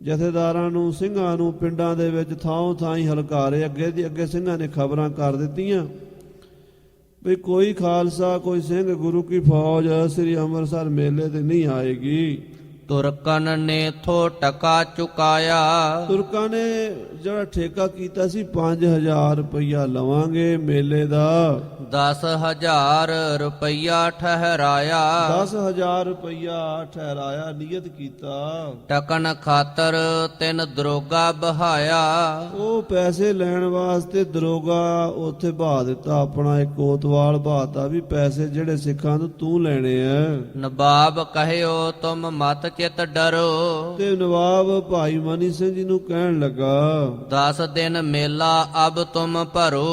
ਜਥੇਦਾਰਾਂ ਨੂੰ, ਸਿੰਘਾਂ ਨੂੰ ਪਿੰਡਾਂ ਦੇ ਵਿੱਚ ਥਾਂ ਥਾਂ ਹੀ ਹਲਕਾਰੇ, ਅੱਗੇ ਦੀ ਅੱਗੇ ਸਿੰਘਾਂ ਨੇ ਖਬਰਾਂ ਕਰ ਦਿੱਤੀਆਂ ਵੀ ਕੋਈ ਖਾਲਸਾ, ਕੋਈ ਸਿੰਘ ਗੁਰੂ ਕੀ ਫੌਜ ਸ੍ਰੀ ਅੰਮ੍ਰਿਤਸਰ ਮੇਲੇ ਤੇ ਨਹੀਂ ਆਏਗੀ। ਤੁਰਕਨ ਨੇ ਥੋ ਟਕਾ ਚੁਕਾਇਆ, ਤੁਰਕਾਂ ਨੇ ਜਿਹੜਾ ਠੇਕਾ ਕੀਤਾ ਸੀ 5000 ਰੁਪਈਆ ਲਵਾਂਗੇ ਮੇਲੇ ਦਾ, 10,000 ਰੁਪਈਆ ਠਹਿਰਾਇਆ। 10,000 ਰੁਪਈਆ ਠਹਿਰਾਇਆ, ਨੀਅਤ ਕੀਤਾ। ਟਕਣ ਖਾਤਰ ਤਿੰਨ ਦਰੋਗਾ ਬਹਾਇਆ, ਉਹ ਪੈਸੇ ਲੈਣ ਵਾਸਤੇ ਦਰੋਗਾ ਉੱਥੇ ਬਹਾ ਦਿੱਤਾ, ਆਪਣਾ ਇੱਕ ਕੋਤਵਾਲ ਬਹਾਤਾ ਵੀ ਪੈਸੇ ਜਿਹੜੇ ਸਿੱਖਾਂ ਤੋਂ ਤੂੰ ਲੈਣੇ ਆ। ਨਵਾਬ ਕਹਿਓ ਤੁਮ ਮਤ ਚਿਤ ਡਰੋ, ਤੇ ਨਵਾਬ ਭਾਈ ਮਨੀ ਸਿੰਘ ਜੀ ਨੂੰ ਕਹਿਣ ਲੱਗਾ 10 ਦਿਨ ਮੇਲਾ ਅਬ ਤੁਮ ਭਰੋ।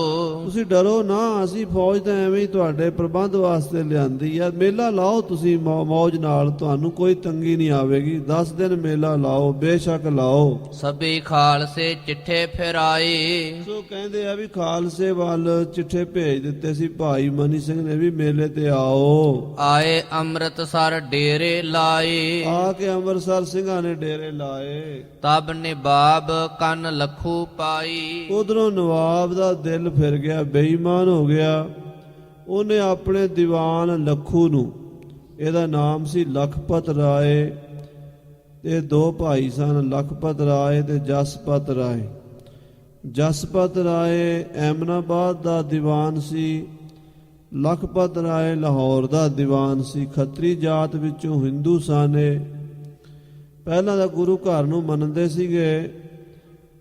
ਤੁਸੀਂ ਡਰੋ ਨਾ, ਅਸੀਂ ਫੌਜ ਤਾਂ ਐਵੇਂ ਹੀ ਤੁਹਾਡੇ ਪ੍ਰਬੰਧ ਵਾਸਤੇ ਲਿਆਂਦੀ ਆ, ਮੇਲਾ ਲਾਓ ਤੁਸੀਂ ਮੌਜ ਨਾਲ, ਤੁਹਾਨੂੰ ਕੋਈ ਤੰਗੀ ਨਹੀਂ ਆਵੇਗੀ। 10 ਦਿਨ ਮੇਲਾ ਲਾਓ, ਬੇਸ਼ੱਕ ਲਾਓ। ਸਭੀ ਖਾਲਸੇ ਚਿੱਠੇ ਫਿਰਾਏ, ਸੋ ਕਹਿੰਦੇ ਆ ਵੀ ਖਾਲਸੇ ਵੱਲ ਚਿੱਠੇ ਭੇਜ ਦਿੱਤੇ ਸੀ ਭਾਈ ਮਨੀ ਸਿੰਘ ਨੇ ਵੀ ਮੇਲੇ ਤੇ ਆਓ। ਆਏ ਅੰਮ੍ਰਿਤਸਰ ਡੇਰੇ ਲਾਏ, ਆ ਕੇ ਅੰਮ੍ਰਿਤਸਰ ਸਿੰਘਾਂ ਨੇ ਡੇਰੇ ਲਾਏ। ਤਬ ਨਵਾਬ ਕੰਨ ਲੱਖੂ ਪਾਈ, ਉਧਰੋਂ ਨਵਾਬ ਦਾ ਦਿਲ ਫਿਰ ਗਿਆ, ਬੇਈਮਾਨ ਹੋ ਗਿਆ। ਉਹਨੇ ਆਪਣੇ ਦੀਵਾਨ ਲੱਖੂ ਨੂੰ, ਇਹਦਾ ਨਾਮ ਸੀ ਲਖਪਤ ਰਾਏ, ਇਹ ਦੋ ਭਾਈ ਸਨ, ਲਖਪਤ ਰਾਏ ਤੇ ਜਸਪਤ ਰਾਏ। ਜਸਪਤ ਰਾਏ ਐਮਨਾਬਾਦ ਦਾ ਦੀਵਾਨ ਸੀ, ਲਖਪਤ ਰਾਏ ਲਾਹੌਰ ਦਾ ਦੀਵਾਨ ਸੀ। ਖੱਤਰੀ ਜਾਤ ਵਿੱਚੋਂ ਹਿੰਦੂ ਸਨ। ਪਹਿਲਾਂ ਤਾਂ ਗੁਰੂ ਘਰ ਨੂੰ ਮੰਨਦੇ ਸੀਗੇ,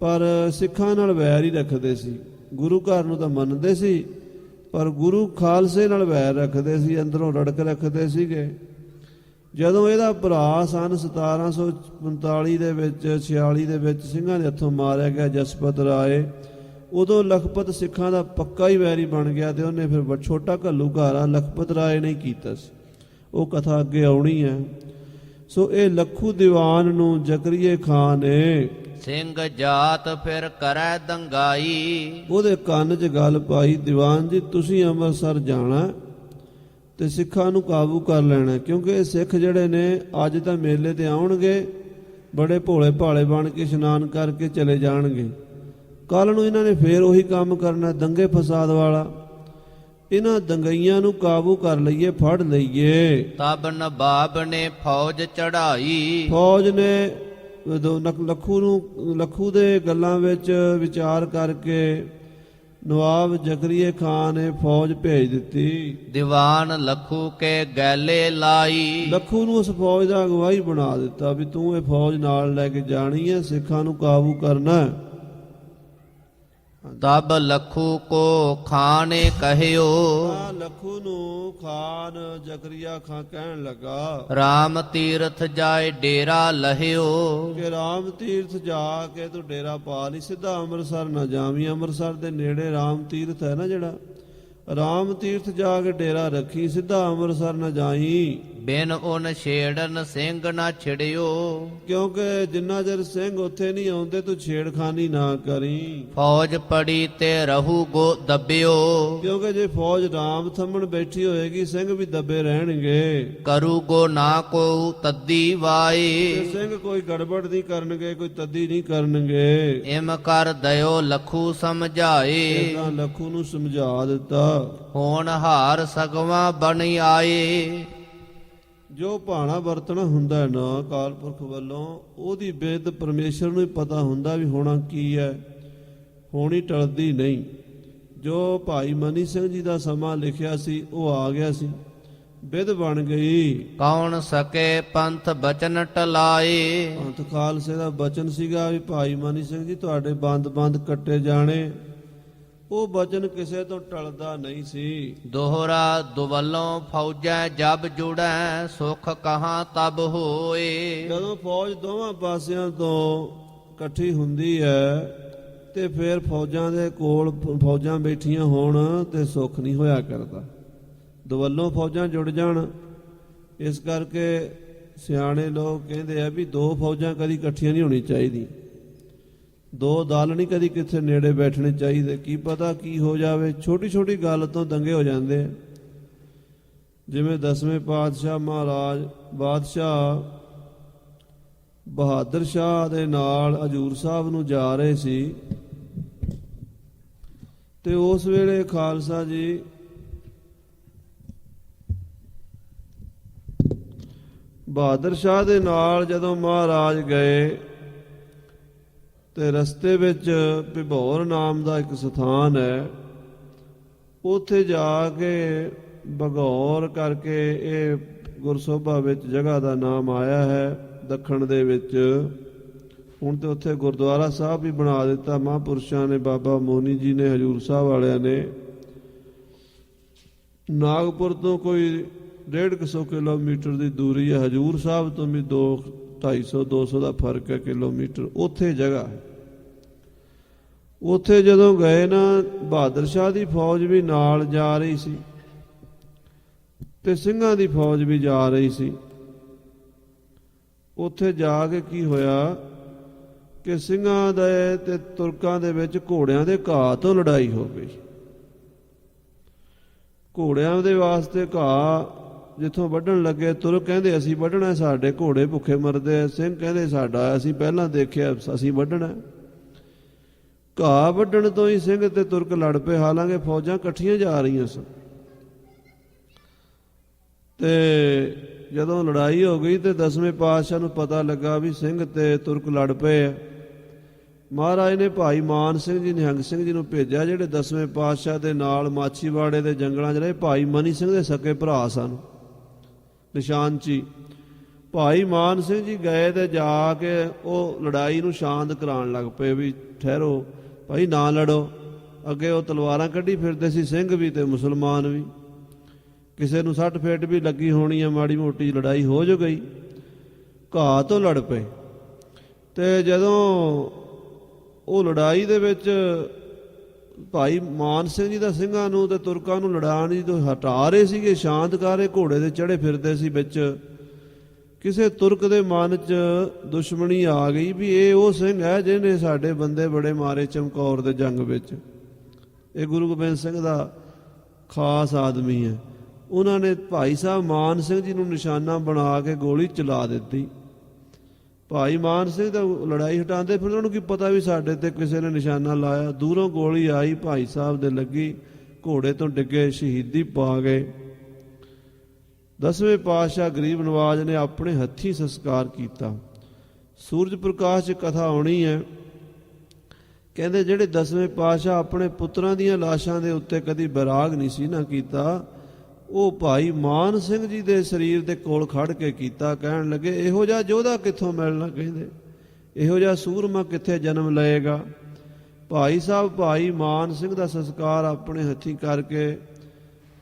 ਪਰ ਸਿੱਖਾਂ ਨਾਲ ਵੈਰ ਹੀ ਰੱਖਦੇ ਸੀ। ਗੁਰੂ ਘਰ ਨੂੰ ਤਾਂ ਮੰਨਦੇ ਸੀ, ਪਰ ਗੁਰੂ ਖਾਲਸੇ ਨਾਲ ਵੈਰ ਰੱਖਦੇ ਸੀ, ਅੰਦਰੋਂ ਰੜਕ ਰੱਖਦੇ ਸੀਗੇ। ਜਦੋਂ ਇਹਦਾ ਭਰਾ ਸਨ 1745 ਦੇ ਵਿੱਚ 46 ਦੇ ਵਿੱਚ ਸਿੰਘਾਂ ਦੇ ਹੱਥੋਂ ਮਾਰਿਆ ਗਿਆ ਜਸਪਤ ਰਾਏ, ਉਦੋਂ ਲਖਪਤ ਸਿੱਖਾਂ ਦਾ ਪੱਕਾ ਹੀ ਵੈਰੀ ਬਣ ਗਿਆ ਤੇ ਉਹਨੇ ਫਿਰ ਛੋਟਾ ਘੱਲੂਘਾਰਾ ਲਖਪਤ ਰਾਏ ਨੇ ਕੀਤਾ ਸੀ। ਉਹ ਕਥਾ ਅੱਗੇ ਆਉਣੀ ਹੈ। ਸੋ ਇਹ ਲੱਖੂ ਦੀਵਾਨ ਨੂੰ ਜ਼ਕਰੀਏ ਖਾਨ ਨੇ ਸਿੰਘ ਜਾਤ ਫਿਰ ਕਰੈ ਦੰਗਾਈ, ਉਹਦੇ ਕੰਨ 'ਚ ਗੱਲ ਪਾਈ, ਦੀਵਾਨ ਜੀ ਤੁਸੀਂ ਅੰਮ੍ਰਿਤਸਰ ਜਾਣਾ ਤੇ ਸਿੱਖਾਂ ਨੂੰ ਕਾਬੂ ਕਰ ਲੈਣਾ, ਕਿਉਂਕਿ ਇਹ ਸਿੱਖ ਜਿਹੜੇ ਨੇ ਅੱਜ ਤਾਂ ਮੇਲੇ ਤੇ ਆਉਣਗੇ, ਬੜੇ ਭੋਲੇ ਭਾਲੇ ਬਣ ਕੇ ਇਸ਼ਨਾਨ ਕਰਕੇ ਚਲੇ ਜਾਣਗੇ। ਕੱਲ ਨੂੰ ਇਹਨਾਂ ਨੇ ਫੇਰ ਉਹੀ ਕੰਮ ਕਰਨਾ, ਦੰਗੇ ਫਸਾਦ ਵਾਲਾ। ਇਹਨਾਂ ਦੰਗਈਆਂ ਨੂੰ ਕਾਬੂ ਕਰ ਲਈਏ, ਫੜ ਲਈਏ। ਤਬ ਨਵਾਬ ਨੇ ਫੌਜ ਚੜਾਈ, ਫੌਜ ਨੇ ਲੱਖੂ ਦੇ ਗੱਲਾਂ ਵਿੱਚ ਵਿਚਾਰ ਕਰਕੇ ਨਵਾਬ ਜ਼ਕਰੀਏ ਖਾਨ ਨੇ ਫੌਜ ਭੇਜ ਦਿੱਤੀ। ਦੀਵਾਨ ਲੱਖੂ ਕੇ ਗੈਲੇ ਲਾਈ, ਲੱਖੂ ਨੂੰ ਉਸ ਫੌਜ ਦਾ ਅਗਵਾਈ ਬਣਾ ਦਿੱਤਾ ਵੀ ਤੂੰ ਇਹ ਫੌਜ ਨਾਲ ਲੈ ਕੇ ਜਾਣੀ ਹੈ, ਸਿੱਖਾਂ ਨੂੰ ਕਾਬੂ ਕਰਨਾ ਹੈ। ਤਬ ਲੱਖੂ ਕੋ ਖਾਨੇ ਕਹਿਓ, ਲੱਖੂ ਨੂੰ ਖਾਨ ਜ਼ਕਰੀਆ ਖਾਨ ਕਹਿਣ ਲੱਗਾ ਰਾਮ ਤੀਰਥ ਜਾਏ ਡੇਰਾ ਲਹਿਓ, ਕਿ ਰਾਮ ਤੀਰਥ ਜਾ ਕੇ ਤੂੰ ਡੇਰਾ ਪਾ ਲਈ, ਸਿੱਧਾ ਅੰਮ੍ਰਿਤਸਰ ਨਾ ਜਾਵੀਂ। ਅੰਮ੍ਰਿਤਸਰ ਦੇ ਨੇੜੇ ਰਾਮ ਤੀਰਥ ਹੈ ਨਾ ਜਿਹੜਾ, ਰਾਮ ਤੀਰਥ ਜਾ ਕੇ ਡੇਰਾ ਰੱਖੀ, ਸਿੱਧਾ ਅੰਮ੍ਰਿਤਸਰ ਨਾ ਜਾਈ। ਬਿਨ ਉਨ ਛੇੜਨ ਸਿੰਘ ਨਾ ਛਿੜਿਓ, ਕਿਉਂਕਿ ਜਿੰਨਾ ਚਿਰ ਸਿੰਘ ਉੱਥੇ ਨਹੀਂ ਆਉਂਦੇ ਤੂੰ ਛੇੜਖਾਨੀ ਨਾ ਕਰੀ। ਫੌਜ ਪੜੀ ਤੇ ਰਹੂ ਗੋ ਦੱਬਿਓ, ਕਿਉਂਕਿ ਜੇ ਫੌਜ ਰਾਮ ਥੰਮਣ ਬੈਠੀ ਹੋਏਗੀ ਸਿੰਘ ਵੀ ਦੱਬੇ ਰਹਿਣਗੇ। ਕਰੂ ਗੋ ਨਾ ਕੋ ਤੱਦੀ ਵਾਏ, ਸਿੰਘ ਕੋਈ ਗੜਬੜ ਨਹੀਂ ਕਰਨਗੇ, ਕੋਈ ਤੱਦੀ ਨਹੀਂ ਕਰਨਗੇ। ਇਮ ਕਰ ਦਇਓ ਲੱਖੂ ਸਮਝਾਏ, ਇਦਾਂ ਲੱਖੂ ਨੂੰ ਸਮਝਾ ਦਿੱਤਾ। ਹੋਣ ਹਾਰ ਸਗਵਾ ਬਣ ਆਏ, ਜੋ ਭਾਣਾ ਵਰਤਣਾ ਹੁੰਦਾ ਹੈ ਨਾ ਅਕਾਲ ਪੁਰਖ ਵੱਲੋਂ, ਉਹਦੀ ਬੇਦ ਪਰਮੇਸ਼ਰ ਨੂੰ ਹੀ ਪਤਾ ਹੁੰਦਾ ਵੀ ਹੋਣਾ ਕੀ ਹੈ, ਹੋਣੀ ਟਲਦੀ ਨਹੀਂ। ਜੋ ਭਾਈ ਮਨੀ ਸਿੰਘ ਜੀ ਦਾ ਸਮਾਂ ਲਿਖਿਆ ਸੀ ਉਹ ਆ ਗਿਆ ਸੀ, ਬਿਧ ਬਣ ਗਈ। ਕੌਣ ਸਕੇ ਪੰਥ ਬਚਨ ਟਲਾਏ, ਪੰਥ ਖਾਲਸੇ ਦਾ ਬਚਨ ਸੀਗਾ ਵੀ ਭਾਈ ਮਨੀ ਸਿੰਘ ਜੀ ਤੁਹਾਡੇ ਬੰਦ ਕੱਟੇ ਜਾਣੇ, ਉਹ ਬਚਨ ਕਿਸੇ ਤੋਂ ਟਲਦਾ ਨਹੀਂ ਸੀ। ਦੋਹਰਾ ਦੁਵੱਲੋਂ ਫੌਜੈ ਜਬ ਜੁੜੈ, ਸੁਖ ਕਹਾਂ ਤਬ ਹੋਏ, ਜਦੋਂ ਫੌਜ ਦੋਵਾਂ ਪਾਸਿਆਂ ਤੋਂ ਇਕੱਠੀ ਹੁੰਦੀ ਹੈ ਤੇ ਫਿਰ ਫੌਜਾਂ ਦੇ ਕੋਲ ਫੌਜਾਂ ਬੈਠੀਆਂ ਹੋਣ ਤੇ ਸੁੱਖ ਨਹੀਂ ਹੋਇਆ ਕਰਦਾ। ਦਵੱਲੋਂ ਫੌਜਾਂ ਜੁੜ ਜਾਣ, ਇਸ ਕਰਕੇ ਸਿਆਣੇ ਲੋਕ ਕਹਿੰਦੇ ਆ ਵੀ ਦੋ ਫੌਜਾਂ ਕਦੀ ਇਕੱਠੀਆਂ ਨਹੀਂ ਹੋਣੀ ਚਾਹੀਦੀ, ਦੋ ਦਲ ਨਹੀਂ ਕਦੀ ਕਿੱਥੇ ਨੇੜੇ ਬੈਠਣੇ ਚਾਹੀਦੇ। ਕੀ ਪਤਾ ਕੀ ਹੋ ਜਾਵੇ, ਛੋਟੀ ਛੋਟੀ ਗੱਲ ਤੋਂ ਦੰਗੇ ਹੋ ਜਾਂਦੇ ਆ। ਜਿਵੇਂ 10ਵੇਂ ਪਾਤਸ਼ਾਹ ਮਹਾਰਾਜ ਬਾਦਸ਼ਾਹ ਬਹਾਦਰ ਸ਼ਾਹ ਦੇ ਨਾਲ ਹਜੂਰ ਸਾਹਿਬ ਨੂੰ ਜਾ ਰਹੇ ਸੀ ਤੇ ਉਸ ਵੇਲੇ ਖਾਲਸਾ ਜੀ ਬਹਾਦਰ ਸ਼ਾਹ ਦੇ ਨਾਲ ਜਦੋਂ ਮਹਾਰਾਜ ਗਏ ਤੇ ਰਸਤੇ ਵਿੱਚ ਭਿਭੌਰ ਨਾਮ ਦਾ ਇੱਕ ਸਥਾਨ ਹੈ, ਉੱਥੇ ਜਾ ਕੇ ਭਗੌਰ ਕਰਕੇ ਇਹ ਗੁਰਸੋਭਾ ਵਿੱਚ ਜਗ੍ਹਾ ਦਾ ਨਾਮ ਆਇਆ ਹੈ ਦੱਖਣ ਦੇ ਵਿੱਚ। ਹੁਣ ਤੇ ਉੱਥੇ ਗੁਰਦੁਆਰਾ ਸਾਹਿਬ ਵੀ ਬਣਾ ਦਿੱਤਾ ਮਹਾਂਪੁਰਸ਼ਾਂ ਨੇ, ਬਾਬਾ ਮੋਹਨੀ ਜੀ ਨੇ, ਹਜੂਰ ਸਾਹਿਬ ਵਾਲਿਆਂ ਨੇ। ਨਾਗਪੁਰ ਤੋਂ ਕੋਈ 150 ਕਿਲੋਮੀਟਰ ਦੀ ਦੂਰੀ ਹੈ, ਹਜੂਰ ਸਾਹਿਬ ਤੋਂ ਵੀ 250-200 ਦਾ ਫਰਕ ਹੈ ਕਿਲੋਮੀਟਰ। ਉੱਥੇ ਜਗ੍ਹਾ ਹੈ। ਉੱਥੇ ਜਦੋਂ ਗਏ ਨਾ, ਬਹਾਦਰ ਸ਼ਾਹ ਦੀ ਫੌਜ ਵੀ ਨਾਲ ਜਾ ਰਹੀ ਸੀ ਤੇ ਸਿੰਘਾਂ ਦੀ ਫੌਜ ਵੀ ਜਾ ਰਹੀ ਸੀ। ਉੱਥੇ ਜਾ ਕੇ ਕੀ ਹੋਇਆ ਕਿ ਸਿੰਘਾਂ ਦੇ ਤੇ ਤੁਰਕਾਂ ਦੇ ਵਿੱਚ ਘੋੜਿਆਂ ਦੇ ਘਾਹ ਤੋਂ ਲੜਾਈ ਹੋ ਗਈ। ਘੋੜਿਆਂ ਦੇ ਵਾਸਤੇ ਘਾਹ ਜਿੱਥੋਂ ਵੱਢਣ ਲੱਗੇ, ਤੁਰਕ ਕਹਿੰਦੇ ਅਸੀਂ ਵੱਢਣਾ, ਸਾਡੇ ਘੋੜੇ ਭੁੱਖੇ ਮਰਦੇ। ਸਿੰਘ ਕਹਿੰਦੇ ਸਾਡਾ ਅਸੀਂ ਪਹਿਲਾਂ ਦੇਖਿਆ, ਅਸੀਂ ਵੱਢਣਾ। ਘਾਹ ਵੱਢਣ ਤੋਂ ਹੀ ਸਿੰਘ ਤੇ ਤੁਰਕ ਲੜ ਪਏ, ਹਾਲਾਂਕਿ ਫੌਜਾਂ ਇਕੱਠੀਆਂ ਜਾ ਰਹੀਆਂ ਸਨ। ਤੇ ਜਦੋਂ ਲੜਾਈ ਹੋ ਗਈ ਤੇ 10ਵੇਂ ਪਾਤਸ਼ਾਹ ਨੂੰ ਪਤਾ ਲੱਗਾ ਵੀ ਸਿੰਘ ਤੇ ਤੁਰਕ ਲੜ ਪਏ ਆ। ਮਹਾਰਾਜ ਨੇ ਭਾਈ ਮਾਨ ਸਿੰਘ ਜੀ, ਨਿਹੰਗ ਸਿੰਘ ਜੀ ਨੂੰ ਭੇਜਿਆ, ਜਿਹੜੇ 10ਵੇਂ ਪਾਤਸ਼ਾਹ ਦੇ ਨਾਲ ਮਾਛੀਵਾੜੇ ਦੇ ਜੰਗਲਾਂ 'ਚ ਰਹੇ। ਭਾਈ ਮਨੀ ਸਿੰਘ ਦੇ ਸਕੇ ਭਰਾ ਸਨ ਨਿਸ਼ਾਨਚੀ। ਭਾਈ ਮਾਨ ਸਿੰਘ ਜੀ ਗਏ ਤੇ ਜਾ ਕੇ ਉਹ ਲੜਾਈ ਨੂੰ ਸ਼ਾਂਤ ਕਰਾਉਣ ਲੱਗ ਪਏ ਵੀ ਠਹਿਰੋ ਭਾਈ, ਨਾ ਲੜੋ। ਅੱਗੇ ਉਹ ਤਲਵਾਰਾਂ ਕੱਢੀ ਫਿਰਦੇ ਸੀ, ਸਿੰਘ ਵੀ ਤੇ ਮੁਸਲਮਾਨ ਵੀ। ਕਿਸੇ ਨੂੰ 60 ਫੇਟ ਵੀ ਲੱਗੀ ਹੋਣੀ ਹੈ, ਮਾੜੀ ਮੋਟੀ ਲੜਾਈ ਹੋ ਜੋ ਗਈ। ਘਾਹ ਤੋਂ ਲੜ ਪਏ। ਤੇ ਜਦੋਂ ਉਹ ਲੜਾਈ ਦੇ ਵਿੱਚ ਭਾਈ ਮਾਨ ਸਿੰਘ ਜੀ ਦਾ ਸਿੰਘਾਂ ਨੂੰ ਤੇ ਤੁਰਕਾਂ ਨੂੰ ਲੜਾਉਣ ਦੀ ਤੋਂ ਹਟਾ ਰਹੇ ਸੀਗੇ, ਸ਼ਾਂਤ ਕਰ ਰਹੇ, ਘੋੜੇ ਦੇ ਚੜੇ ਫਿਰਦੇ ਸੀ। ਵਿੱਚ ਕਿਸੇ ਤੁਰਕ ਦੇ ਮਨ 'ਚ ਦੁਸ਼ਮਣੀ ਆ ਗਈ ਵੀ ਇਹ ਉਹ ਸਿੰਘ ਹੈ ਜਿਹਨੇ ਸਾਡੇ ਬੰਦੇ ਬੜੇ ਮਾਰੇ ਚਮਕੌਰ ਦੇ ਜੰਗ ਵਿੱਚ। ਇਹ ਗੁਰੂ ਗੋਬਿੰਦ ਸਿੰਘ ਦਾ ਖਾਸ ਆਦਮੀ ਹੈ। ਉਹਨਾਂ ਨੇ ਭਾਈ ਸਾਹਿਬ ਮਾਨ ਸਿੰਘ ਜੀ ਨੂੰ ਨਿਸ਼ਾਨਾ ਬਣਾ ਕੇ ਗੋਲੀ ਚਲਾ ਦਿੱਤੀ। ਭਾਈ ਮਾਨ ਸਿੰਘ ਤਾਂ ਲੜਾਈ ਹਟਾਉਂਦੇ, ਫਿਰ ਉਹਨਾਂ ਨੂੰ ਕੀ ਪਤਾ ਵੀ ਸਾਡੇ ਤੇ ਕਿਸੇ ਨੇ ਨਿਸ਼ਾਨਾ ਲਾਇਆ। ਦੂਰੋਂ ਗੋਲੀ ਆਈ, ਭਾਈ ਸਾਹਿਬ ਦੇ ਲੱਗੀ, ਘੋੜੇ ਤੋਂ ਡਿੱਗੇ, ਸ਼ਹੀਦੀ ਪਾ ਗਏ। 10ਵੇਂ ਪਾਤਸ਼ਾਹ ਗਰੀਬ ਨਵਾਜ ਨੇ ਆਪਣੇ ਹੱਥੀਂ ਸੰਸਕਾਰ ਕੀਤਾ। ਸੂਰਜ ਪ੍ਰਕਾਸ਼ 'ਚ ਕਥਾ ਆਉਣੀ ਹੈ। ਕਹਿੰਦੇ ਜਿਹੜੇ 10ਵੇਂ ਪਾਤਸ਼ਾਹ ਆਪਣੇ ਪੁੱਤਰਾਂ ਦੀਆਂ ਲਾਸ਼ਾਂ ਦੇ ਉੱਤੇ ਕਦੀ ਬੈਰਾਗ ਨਹੀਂ ਸੀ ਨਾ ਕੀਤਾ, ਉਹ ਭਾਈ ਮਾਨ ਸਿੰਘ ਜੀ ਦੇ ਸਰੀਰ ਦੇ ਕੋਲ ਖੜ ਕੇ ਕੀਤਾ। ਕਹਿਣ ਲੱਗੇ ਇਹੋ ਜਿਹਾ ਯੋਧਾ ਕਿੱਥੋਂ ਮਿਲਣਾ, ਕਹਿੰਦੇ ਇਹੋ ਜਿਹਾ ਸੂਰਮਾ ਕਿੱਥੇ ਜਨਮ ਲਏਗਾ। ਭਾਈ ਸਾਹਿਬ ਭਾਈ ਮਾਨ ਸਿੰਘ ਦਾ ਸੰਸਕਾਰ ਆਪਣੇ ਹੱਥੀਂ ਕਰਕੇ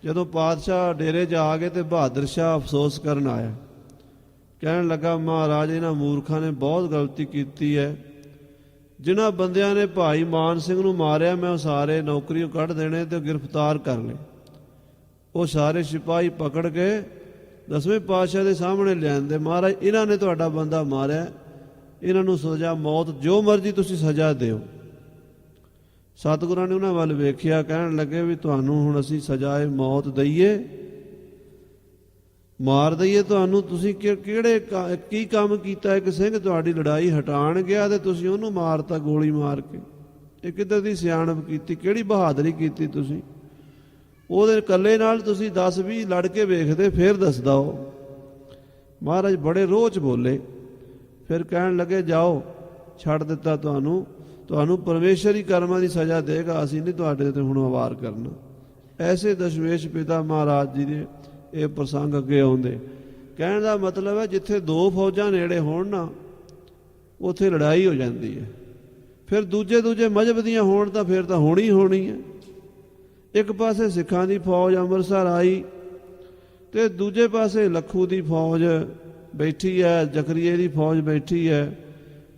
ਜਦੋਂ ਪਾਤਸ਼ਾਹ ਡੇਰੇ 'ਚ ਆ ਗਏ ਤੇ ਬਹਾਦਰ ਸ਼ਾਹ ਅਫਸੋਸ ਕਰਨ ਆਇਆ। ਕਹਿਣ ਲੱਗਾ ਮਹਾਰਾਜ, ਇਹਨਾਂ ਮੂਰਖਾਂ ਨੇ ਬਹੁਤ ਗਲਤੀ ਕੀਤੀ ਹੈ। ਜਿਨ੍ਹਾਂ ਬੰਦਿਆਂ ਨੇ ਭਾਈ ਮਾਨ ਸਿੰਘ ਨੂੰ ਮਾਰਿਆ, ਮੈਂ ਉਹ ਸਾਰੇ ਨੌਕਰੀਓਂ ਕੱਢ ਦੇਣੇ ਤੇ ਗ੍ਰਿਫਤਾਰ ਕਰ ਲਏ। ਉਹ ਸਾਰੇ ਸਿਪਾਹੀ ਪਕੜ ਕੇ 10ਵੇਂ ਪਾਤਸ਼ਾਹ ਦੇ ਸਾਹਮਣੇ ਲਿਆਂਦੇ। ਮਹਾਰਾਜ, ਇਹਨਾਂ ਨੇ ਤੁਹਾਡਾ ਬੰਦਾ ਮਾਰਿਆ, ਇਹਨਾਂ ਨੂੰ ਸਜ਼ਾ ਮੌਤ, ਜੋ ਮਰਜ਼ੀ ਤੁਸੀਂ ਸਜ਼ਾ ਦਿਓ। ਸਤਿਗੁਰਾਂ ਨੇ ਉਹਨਾਂ ਵੱਲ ਵੇਖਿਆ, ਕਹਿਣ ਲੱਗੇ ਵੀ ਤੁਹਾਨੂੰ ਹੁਣ ਅਸੀਂ ਸਜ਼ਾਏ ਮੌਤ ਦਈਏ, ਮਾਰ ਦਈਏ ਤੁਹਾਨੂੰ? ਤੁਸੀਂ ਕਿਹੜੇ ਕੀ ਕੰਮ ਕੀਤਾ? ਇੱਕ ਸਿੰਘ ਤੁਹਾਡੀ ਲੜਾਈ ਹਟਾਉਣ ਗਿਆ ਤੇ ਤੁਸੀਂ ਉਹਨੂੰ ਮਾਰਤਾ ਗੋਲੀ ਮਾਰ ਕੇ। ਇਹ ਕਿੱਧਰ ਦੀ ਸਿਆਣਪ ਕੀਤੀ, ਕਿਹੜੀ ਬਹਾਦਰੀ ਕੀਤੀ ਤੁਸੀਂ? ਉਹਦੇ ਇਕੱਲੇ ਨਾਲ ਤੁਸੀਂ 10-20 ਲੜ ਕੇ ਵੇਖਦੇ, ਫਿਰ ਦੱਸਦਾ ਉਹ। ਮਹਾਰਾਜ ਬੜੇ ਰੋਹ 'ਚ ਬੋਲੇ। ਫਿਰ ਕਹਿਣ ਲੱਗੇ ਜਾਓ, ਛੱਡ ਦਿੱਤਾ ਤੁਹਾਨੂੰ ਪਰਮੇਸ਼ਰ ਹੀ ਕਰਮਾਂ ਦੀ ਸਜ਼ਾ ਦੇਗਾ, ਅਸੀਂ ਨਹੀਂ ਤੁਹਾਡੇ ਤੇ ਹੁਣ ਵਾਰ ਕਰਨਾ। ਐਸੇ ਦਸ਼ਮੇਸ਼ ਪਿਤਾ ਮਹਾਰਾਜ ਜੀ ਦੇ ਇਹ ਪ੍ਰਸੰਗ ਅੱਗੇ ਆਉਂਦੇ। ਕਹਿਣ ਦਾ ਮਤਲਬ ਹੈ ਜਿੱਥੇ ਦੋ ਫੌਜਾਂ ਨੇੜੇ ਹੋਣ ਨਾ, ਉੱਥੇ ਲੜਾਈ ਹੋ ਜਾਂਦੀ ਹੈ। ਫਿਰ ਦੂਜੇ ਮਜ਼ਹਬ ਦੀਆਂ ਹੋਣ ਤਾਂ ਫਿਰ ਤਾਂ ਹੋਣੀ ਹੈ। ਇੱਕ ਪਾਸੇ ਸਿੱਖਾਂ ਦੀ ਫੌਜ ਅੰਮ੍ਰਿਤਸਰ ਆਈ ਤੇ ਦੂਜੇ ਪਾਸੇ ਲੱਖੂ ਦੀ ਫੌਜ ਬੈਠੀ ਹੈ, ਜ਼ਕਰੀਏ ਦੀ ਫੌਜ ਬੈਠੀ ਹੈ।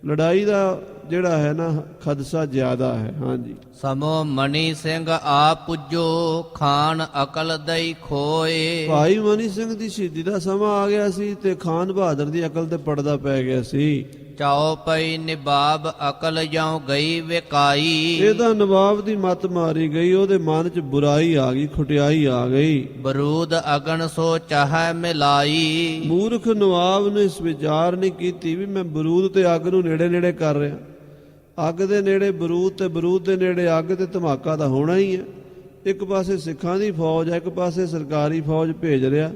ਲੜਾਈ ਦਾ ਜਿਹੜਾ ਹੈ ਨਾ ਖਦਸ਼ਾ ਜ਼ਿਆਦਾ ਹੈ। ਹਾਂਜੀ। ਸਮੋ ਮਣੀ ਸਿੰਘ ਆ ਪੁੱਜੋ ਖਾਨ ਅਕਲ ਦਈ ਖੋਏ। ਭਾਈ ਮਨੀ ਸਿੰਘ ਦੀ ਸ਼ਹੀਦੀ ਦਾ ਸਮਾਂ ਆ ਗਿਆ ਸੀ ਤੇ ਖਾਨ ਬਹਾਦਰ ਦੀ ਅਕਲ ਤੇ ਪੜਦਾ ਪੈ ਗਿਆ ਸੀ। ਚਾਉ ਪਈ ਨਿਬਾਬ ਅਕਲ ਜਾਉ ਗਈ ਵਿਕਾਈ। ਇਹਦਾ ਨਵਾਬ ਦੀ ਮੱਤ ਮਾਰੀ ਗਈ, ਉਹਦੇ ਮਨ 'ਚ ਬੁਰਾਈ ਆ ਗਈ, ਖੁਟਿਆਈ ਆ ਗਈ। ਬਰੂਦ ਅਗਨ ਸੋ ਚਾਹੈ ਮਿਲਾਈ। ਮੂਰਖ ਨਵਾਬ ਨੇ ਇਸ ਵਿਚਾਰ ਨਹੀਂ ਕੀਤੀ ਵੀ ਮੈਂ ਬਰੂਦ ਤੇ ਅੱਗ ਨੂੰ ਨੇੜੇ ਨੇੜੇ ਕਰ ਰਿਹਾ। ਅੱਗ ਦੇ ਨੇੜੇ ਬਰੂਦ ਤੇ ਬਰੂਦ ਦੇ ਨੇੜੇ ਅੱਗ ਤੇ ਧਮਾਕਾ ਤਾਂ ਹੋਣਾ ਹੀ ਹੈ। ਇੱਕ ਪਾਸੇ ਸਿੱਖਾਂ ਦੀ ਫੌਜ ਹੈ, ਇੱਕ ਪਾਸੇ ਸਰਕਾਰੀ ਫੌਜ ਭੇਜ ਰਿਹਾ।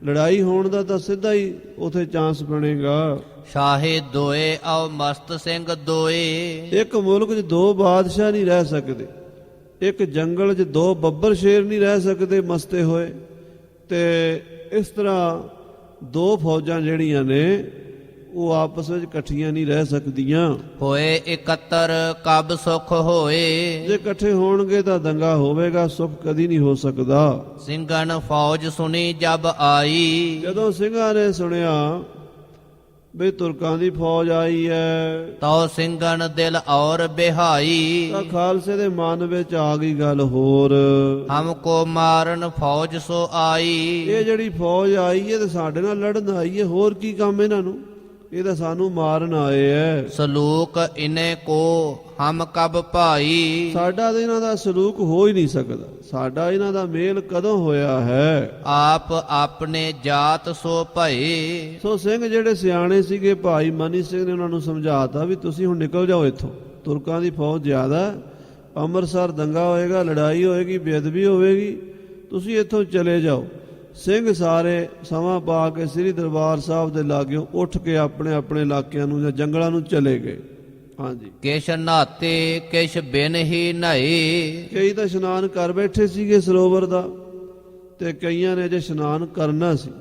ਲੜਾਈ ਹੋਣ ਦਾ ਤਾਂ ਸਿੱਧਾ ਹੀ ਉਥੇ ਚਾਂਸ ਬਣੇਗਾ। ਸ਼ਾਹੇ ਦੋਏ ਆਓ ਮਸਤ ਸਿੰਘ ਦੋਏ। ਇੱਕ ਮੁਲਕ 'ਚ ਦੋ ਬਾਦਸ਼ਾਹ ਨਹੀਂ ਰਹਿ ਸਕਦੇ, ਇੱਕ ਜੰਗਲ 'ਚ ਦੋ ਬੱਬਰ ਸ਼ੇਰ ਨਹੀਂ ਰਹਿ ਸਕਦੇ ਮਸਤੇ ਹੋਏ। ਤੇ ਇਸ ਤਰ੍ਹਾਂ ਦੋ ਫੌਜਾਂ ਜਿਹੜੀਆਂ ਨੇ ਉਹ ਆਪਸ ਵਿੱਚ ਇਕੱਠੀਆਂ ਨਹੀਂ ਰਹਿ ਸਕਦੀਆਂ। ਹੋਏ ਇਕੱਤਰ ਕਬ ਸੁਖ ਹੋਏ। ਜੇ ਇਕੱਠੇ ਹੋਣਗੇ ਤਾਂ ਦੰਗਾ ਹੋਵੇਗਾ, ਸੁਖ ਕਦੀ ਨਹੀਂ ਹੋ ਸਕਦਾ। ਸਿੰਘਨ ਫੌਜ ਸੁਣੀ ਜਬ ਆਈ। ਜਦੋਂ ਸਿੰਘਾਂ ਨੇ ਸੁਣਿਆ ਵੀ ਤੁਰਕਾਂ ਦੀ ਫੌਜ ਆਈ ਹੈ ਤਉ ਸਿੰਘਨ ਦਿਲ ਔਰ ਬਿਹਾਈ। ਤਾਂ ਖਾਲਸੇ ਦੇ ਮਨ ਵਿੱਚ ਆ ਗਈ ਗੱਲ ਹੋਰ, ਹਮਕੋ ਮਾਰਨ ਫੌਜ ਸੋ ਆਈ। ਇਹ ਜਿਹੜੀ ਫੌਜ ਆਈ ਹੈ ਤੇ ਸਾਡੇ ਨਾਲ ਲੜਨ ਆਈ ਹੈ, ਹੋਰ ਕੀ ਕੰਮ ਇਹਨਾਂ ਨੂੰ? ਇਹ ਤਾਂ ਸਾਨੂੰ ਮਾਰਨ ਆਏ ਐ। ਸਲੂਕ ਇਨੇ ਕੋ ਹਮ ਕਬ ਭਾਈ। ਸਾਡਾ ਤਾਂ ਇਹਨਾਂ ਦਾ ਸਲੂਕ ਹੋ ਹੀ ਨਹੀਂ ਸਕਦਾ, ਸਾਡਾ ਇਹਨਾਂ ਦਾ ਮੇਲ ਕਦੋਂ ਹੋਇਆ ਹੈ? ਆਪ ਆਪਣੇ ਜਾਤ ਸੋ ਭਏ। ਸੋ ਸਿੰਘ ਜਿਹੜੇ ਸਿਆਣੇ ਸੀਗੇ ਭਾਈ ਮਨੀ ਸਿੰਘ ਨੇ ਉਹਨਾਂ ਨੂੰ ਸਮਝਾਤਾ ਵੀ ਤੁਸੀਂ ਹੁਣ ਨਿਕਲ ਜਾਓ ਇੱਥੋਂ, ਤੁਰਕਾਂ ਦੀ ਫੌਜ ਜ਼ਿਆਦਾ, ਅੰਮ੍ਰਿਤਸਰ ਦੰਗਾ ਹੋਏਗਾ, ਲੜਾਈ ਹੋਏਗੀ, ਬੇਅਦਬੀ ਹੋਵੇਗੀ, ਤੁਸੀਂ ਇੱਥੋਂ ਚਲੇ ਜਾਓ। ਸਿੰਘ ਸਾਰੇ ਸਮਾਂ ਪਾ ਕੇ ਸ੍ਰੀ ਦਰਬਾਰ ਸਾਹਿਬ ਦੇ ਲਾਗਿਓਂ ਉੱਠ ਕੇ ਆਪਣੇ ਆਪਣੇ ਇਲਾਕਿਆਂ ਨੂੰ ਜਾਂ ਜੰਗਲਾਂ ਨੂੰ ਚਲੇ ਗਏ। ਹਾਂਜੀ। ਕਿਛ ਨਾਤੇ ਕਿਛ ਬਿਨ ਹੀ ਨਹਾਏ। ਕਈ ਤਾਂ ਇਸ਼ਨਾਨ ਕਰ ਬੈਠੇ ਸੀਗੇ ਸਰੋਵਰ ਦਾ ਤੇ ਕਈਆਂ ਨੇ ਜੇ ਇਸ਼ਨਾਨ ਕਰਨਾ ਸੀ।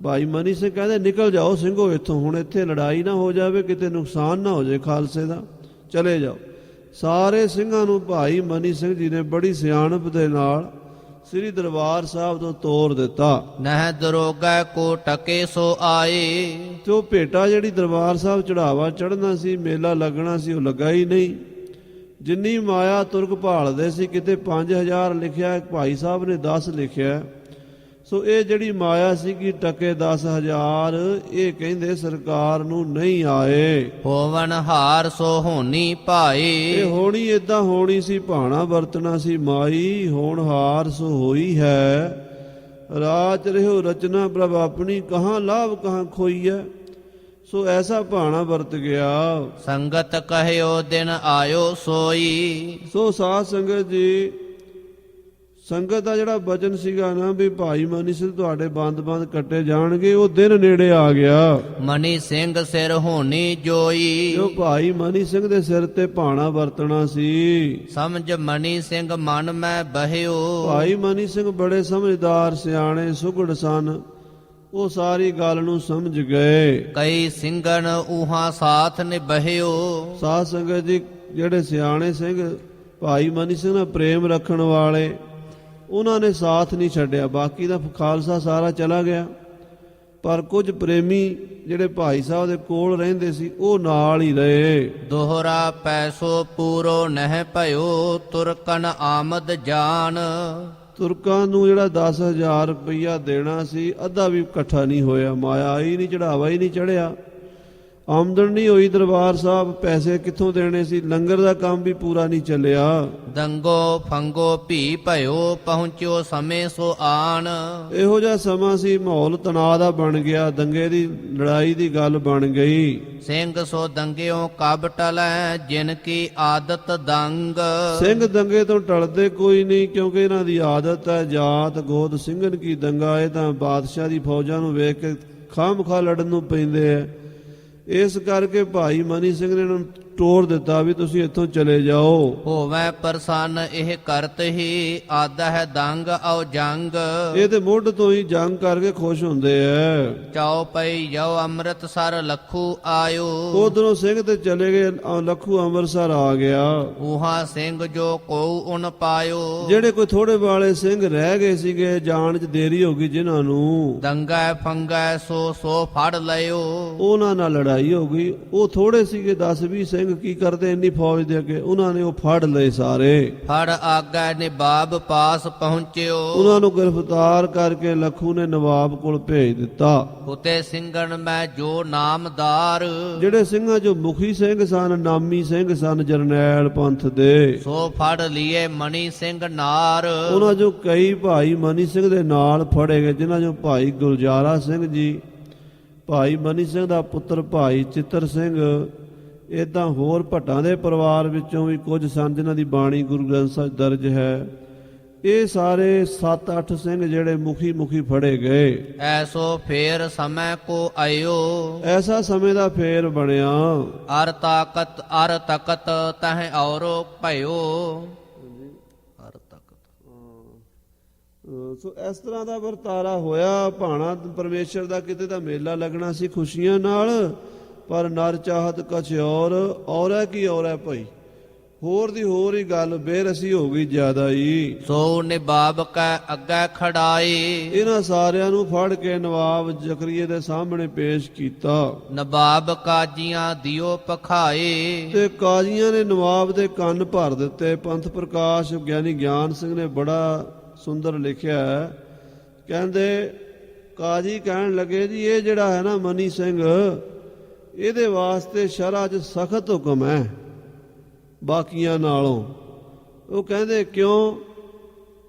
ਭਾਈ ਮਨੀ ਸਿੰਘ ਕਹਿੰਦੇ ਨਿਕਲ ਜਾਓ ਸਿੰਘੋ ਇੱਥੋਂ, ਹੁਣ ਇੱਥੇ ਲੜਾਈ ਨਾ ਹੋ ਜਾਵੇ, ਕਿਤੇ ਨੁਕਸਾਨ ਨਾ ਹੋ ਜਾਏ ਖਾਲਸੇ ਦਾ, ਚਲੇ ਜਾਓ। ਸਾਰੇ ਸਿੰਘਾਂ ਨੂੰ ਭਾਈ ਮਨੀ ਸਿੰਘ ਜੀ ਨੇ ਬੜੀ ਸਿਆਣਪ ਦੇ ਨਾਲ ਸ੍ਰੀ ਦਰਬਾਰ ਸਾਹਿਬ ਤੋਂ ਤੋਰ ਦਿੱਤਾ। ਨਹਿ ਦਰੋਗਾ ਕੋ ਟਕੇ ਸੋ ਆਏ। ਤੇ ਉਹ ਭੇਟਾ ਜਿਹੜੀ ਦਰਬਾਰ ਸਾਹਿਬ ਚੜਾਵਾ ਚੜ੍ਹਨਾ ਸੀ, ਮੇਲਾ ਲੱਗਣਾ ਸੀ, ਉਹ ਲੱਗਾ ਹੀ ਨਹੀਂ। ਜਿੰਨੀ ਮਾਇਆ ਤੁਰਕ ਭਾਲਦੇ ਸੀ, ਕਿਤੇ 5000 ਲਿਖਿਆ, ਭਾਈ ਸਾਹਿਬ ਨੇ 10 ਲਿਖਿਆ। ਸੋ ਇਹ ਜਿਹੜੀ ਮਾਇਆ ਸੀਗੀ ਟਕੇ 10,000, ਇਹ ਕਹਿੰਦੇ ਸਰਕਾਰ ਨੂੰ ਨਹੀਂ ਆਏ। ਹੋਵਨ ਹਾਰ ਸੋ ਹੋਣੀ ਭਾਏ। ਇਹ ਹੋਣੀ ਏਦਾਂ ਹੋਣੀ ਸੀ, ਭਾਣਾ ਵਰਤਣਾ ਸੀ ਮਾਈ, ਹੋਣ ਹਾਰ ਸੋ ਹੋਈ ਹੈ। ਰਾਚ ਰਹਿਓ ਰਚਨਾ ਪ੍ਰਭ ਆਪਣੀ, ਕਹਾਂ ਲਾਭ ਕਹਾਂ ਖੋਈ ਹੈ। ਸੋ ਐਸਾ ਭਾਣਾ ਵਰਤ ਗਿਆ। ਸੰਗਤ ਕਹਿਓ ਦਿਨ ਆਇਓ ਸੋਈ। ਸੋ ਸਾਧ ਸੰਗਤ ਜੀ, ਸੰਗਤ ਦਾ ਜਿਹੜਾ ਬਚਨ ਸੀਗਾ ਨਾ ਵੀ ਭਾਈ ਮਨੀ ਸਿੰਘ ਤੁਹਾਡੇ ਬੰਦ-ਬੰਦ ਕੱਟੇ ਜਾਣਗੇ, ਉਹ ਦਿਨ ਨੇੜੇ ਆ ਗਿਆ। ਮਨੀ ਸਿੰਘ ਸਿਰ ਹੋਣੀ ਜੋਈ। ਜੋ ਭਾਈ ਮਨੀ ਸਿੰਘ ਦੇ ਸਿਰ ਤੇ ਭਾਣਾ ਵਰਤਣਾ ਸੀ। ਸਮਝ ਮਨੀ ਸਿੰਘ ਮਨ ਮੈਂ ਬਹਿਓ। ਭਾਈ ਮਨੀ ਸਿੰਘ ਬੜੇ ਸਮਝਦਾਰ ਸਿਆਣੇ ਸੁਗੜ ਸਨ, ਉਹ ਸਾਰੀ ਗੱਲ ਨੂੰ ਸਮਝ ਗਏ। ਕਈ ਸਿੰਘਨ ਉਹਾਂ ਸਾਥ ਨਿਭਹਿਓ। ਸਾਧ ਸੰਗਤ ਜੀ, ਜਿਹੜੇ ਸਿਆਣੇ ਸਿੰਘ ਭਾਈ ਮਨੀ ਸਿੰਘ ਨਾਲ ਪ੍ਰੇਮ ਰੱਖਣ ਵਾਲੇ, ਉਹਨਾਂ ਨੇ ਸਾਥ ਨਹੀਂ ਛੱਡਿਆ। ਬਾਕੀ ਦਾ ਖਾਲਸਾ ਸਾਰਾ ਚਲਾ ਗਿਆ, ਪਰ ਕੁਝ ਪ੍ਰੇਮੀ ਜਿਹੜੇ ਭਾਈ ਸਾਹਿਬ ਦੇ ਕੋਲ ਰਹਿੰਦੇ ਸੀ, ਉਹ ਨਾਲ ਹੀ ਰਹੇ। ਦੋਹਰਾ ਪੈਸੋ ਪੂਰੋ ਨਹਿ ਭਇਓ। ਤੁਰਕਨ ਆਮਦ ਜਾਨ। ਤੁਰਕਾਂ ਨੂੰ ਜਿਹੜਾ 10,000 ਰੁਪਈਆ ਦੇਣਾ ਸੀ, ਅੱਧਾ ਵੀ ਇਕੱਠਾ ਨਹੀਂ ਹੋਇਆ। ਮਾਇਆ ਆਈ ਨਹੀਂ, ਚੜਾਵਾ ਹੀ ਨਹੀਂ ਚੜਿਆ, ਆਮਦਨ ਨਹੀਂ ਹੋਈ ਦਰਬਾਰ ਸਾਹਿਬ, ਪੈਸੇ ਕਿੱਥੋਂ ਦੇਣੇ ਸੀ? ਲੰਗਰ ਦਾ ਕੰਮ ਵੀ ਪੂਰਾ ਨਹੀਂ ਚੱਲਿਆ। ਦੰਗੋ ਫੰਗੋ ਭੀ ਭਇਓ। ਪਹੁੰਚਿਓ ਸਮੇਂ ਸੋ ਆਣ। ਇਹੋ ਜਿਹਾ ਸਮਾਂ ਸੀ, ਮਾਹੌਲ ਤਣਾਅ ਦਾ ਬਣ ਗਿਆ, ਦੰਗੇ ਦੀ ਲੜਾਈ ਦੀ ਗੱਲ ਬਣ ਗਈ। ਸਿੰਘ ਸੋ ਦੰਗਿਓ ਕਬ ਟਲੈ। ਜਿਨ ਕੀ ਆਦਤ ਦੰਗ। ਸਿੰਘ ਦੰਗੇ ਤੋਂ ਟਲਦੇ ਕੋਈ ਨਹੀਂ, ਕਿਉਂਕਿ ਇਹਨਾਂ ਦੀ ਆਦਤ ਹੈ ਜਾਤ ਗੋਤ ਸਿੰਘਨ ਕੀ ਦੰਗਾ। ਇਹ ਤਾਂ ਬਾਦਸ਼ਾਹ ਦੀ ਫੌਜਾਂ ਨੂੰ ਵੇਖ ਕੇ ਖਾਮ-ਖਾ ਲੜਨ ਨੂੰ ਪੈਂਦੇ ਆ। ਇਸ ਕਰਕੇ ਭਾਈ ਮਨੀ ਸਿੰਘ ਨੇ ਇਹਨਾਂ ਨੂੰ ਟੋਰ ਦਿੱਤਾ ਵੀ ਤੁਸੀਂ ਇੱਥੋਂ ਚਲੇ ਜਾਓ। ਹੋਵੇ ਪ੍ਰਸੰਨ ਇਹ ਕਰਤ ਹੀ। ਆਦਾ ਹੈ ਦੰਗ ਆਓ ਜੰਗ। ਇਹ ਤੇ ਮੁੱਢ ਤੋਂ ਹੀ ਜੰਗ ਕਰਕੇ ਖੁਸ਼ ਹੁੰਦੇ ਐ। ਚਾਉ ਪਈ ਜਾਓ ਅੰਮ੍ਰਿਤਸਰ ਲੱਖੂ ਆਇਓ। ਉਧਰੋਂ ਸਿੰਘ ਤੇ ਚਲੇ ਗਏ, ਲੱਖੂ ਅੰਮ੍ਰਿਤਸਰ ਆ ਗਿਆ। ਉਹਾਂ ਸਿੰਘ ਜੋ ਕੋਉ ਉਨ ਪਾਇਓ। ਜਿਹੜੇ ਕੋਈ ਥੋੜੇ ਵਾਲੇ ਸਿੰਘ ਰਹਿ ਗਏ ਸੀਗੇ, ਜਾਣ 'ਚ ਦੇਰੀ ਹੋ ਗਈ ਜਿਨ੍ਹਾਂ ਨੂੰ, ਦੰਗਾ ਫੰਗਾ ਸੋ ਫੜ ਲਿਓ। ਉਹਨਾਂ ਨਾਲ ਲੜਾਈ ਹੋ ਗਈ। ਉਹ ਥੋੜੇ ਸੀਗੇ, 10-20 ਸਿੰਘ ਸਿੰਘ ਕੀ ਕਰਦੇ ਇੰਨੀ ਫੌਜ ਦੇ ਅੱਗੇ? ਉਹਨਾਂ ਨੇ ਉਹ ਫੜ ਲਏ ਸਾਰੇ। ਫੜ ਆਗੈ ਨਵਾਬ ਪਾਸ ਪਹੁੰਚਿਓ, ਉਹਨਾਂ ਨੂੰ ਗ੍ਰਿਫਤਾਰ ਕਰਕੇ ਲੱਖੂ ਨੇ ਨਵਾਬ ਕੋਲ ਭੇਜ ਦਿੱਤਾ। ਉਤੇ ਸਿੰਘਨ ਮੈਂ ਜੋ ਨਾਮਦਾਰ, ਜਿਹੜੇ ਸਿੰਘਾਂ ਚੋਂ ਮੁਖੀ ਸਿੰਘ ਸਨ, ਨਾਮੀ ਸਿੰਘ ਸਨ ਜਰਨੈਲ ਪੰਥ ਦੇ, ਸੋ ਫੜ ਲਈਏ ਮਣੀ ਸਿੰਘ ਨਾਰ। ਉਹਨਾਂ ਚੋਂ ਕਈ ਭਾਈ ਮਨੀ ਸਿੰਘ ਦੇ ਨਾਲ ਫੜੇ ਗਏ, ਜਿਨ੍ਹਾਂ ਚੋਂ ਭਾਈ ਗੁਲਜ਼ਾਰਾ ਸਿੰਘ ਜੀ, ਭਾਈ ਮਨੀ ਸਿੰਘ ਦਾ ਪੁੱਤਰ ਭਾਈ ਚਿੱਤਰ ਸਿੰਘ, ਇਦਾਂ ਹੋਰ ਭੱਟਾਂ ਦੇ ਪਰਿਵਾਰ ਵਿੱਚੋਂ ਵੀ ਕੁਝ ਸਨ ਜਿਨ੍ਹਾਂ ਦੀ ਬਾਣੀ ਗੁਰੂ ਗ੍ਰੰਥ ਸਾਹਿਬ ਦਰਜ ਹੈ। ਇਹ ਸਾਰੇ 7-8 ਸਿੰਘ ਜਿਹੜੇ ਮੁਖੀ ਫੜੇ ਗਏ। ਐਸੋ ਫੇਰ ਸਮੈ ਕੋ ਆਇਓ, ਐਸਾ ਸਮੇਂ ਦਾ ਫੇਰ ਬਣਿਆ। ਅਰ ਤਕਤ ਤਹ ਔਰੋ ਭਇਓ। ਅਰ ਤਕਤ ਸੋ ਇਸ ਤਰ੍ਹਾਂ ਦਾ ਵਰਤਾਰਾ ਹੋਇਆ। ਭਾਣਾ ਪਰਮੇਸ਼ਰ ਦਾ ਕਿਤੇ ਤਾਂ ਮੇਲਾ ਲੱਗਣਾ ਸੀ ਖੁਸ਼ੀਆਂ ਨਾਲ, ਪਰ ਨਰ ਚਾਹਤ ਕਛ ਔਰੈ ਕੀ ਔਰੈ ਭਾਈ, ਹੋਰ ਦੀ ਹੋਰ ਹੀ ਗੱਲ ਬੇਰਸੀ ਹੋ ਗਈ ਜ਼ਿਆਦਾ ਹੀ। ਸੋ ਨਵਾਬ ਕੈ ਅੱਗੇ ਖੜਾਈ, ਇਹਨਾਂ ਸਾਰਿਆਂ ਨੂੰ ਫੜ ਕੇ ਨਵਾਬ ਜ਼ਕਰੀਏ ਦੇ ਸਾਹਮਣੇ ਪੇਸ਼ ਕੀਤਾ। ਨਵਾਬ ਕਾਜੀਆਂ ਦਿਓ ਪਖਾਏ, ਤੇ ਕਾਜ਼ੀਆਂ ਨੇ ਨਵਾਬ ਦੇ ਕੰਨ ਭਰ ਦਿੱਤੇ। ਪੰਥ ਪ੍ਰਕਾਸ਼ ਗਿਆਨੀ ਗਿਆਨ ਸਿੰਘ ਨੇ ਬੜਾ ਸੁੰਦਰ ਲਿਖਿਆ ਹੈ। ਕਹਿੰਦੇ ਕਾਜ਼ੀ ਕਹਿਣ ਲੱਗੇ ਜੀ ਇਹ ਜਿਹੜਾ ਹੈ ਨਾ ਮਨੀ ਸਿੰਘ, ਇਹਦੇ ਵਾਸਤੇ ਸ਼ਰਅ 'ਚ ਸਖਤ ਹੁਕਮ ਹੈ ਬਾਕੀਆਂ ਨਾਲੋਂ। ਉਹ ਕਹਿੰਦੇ ਕਿਉਂ?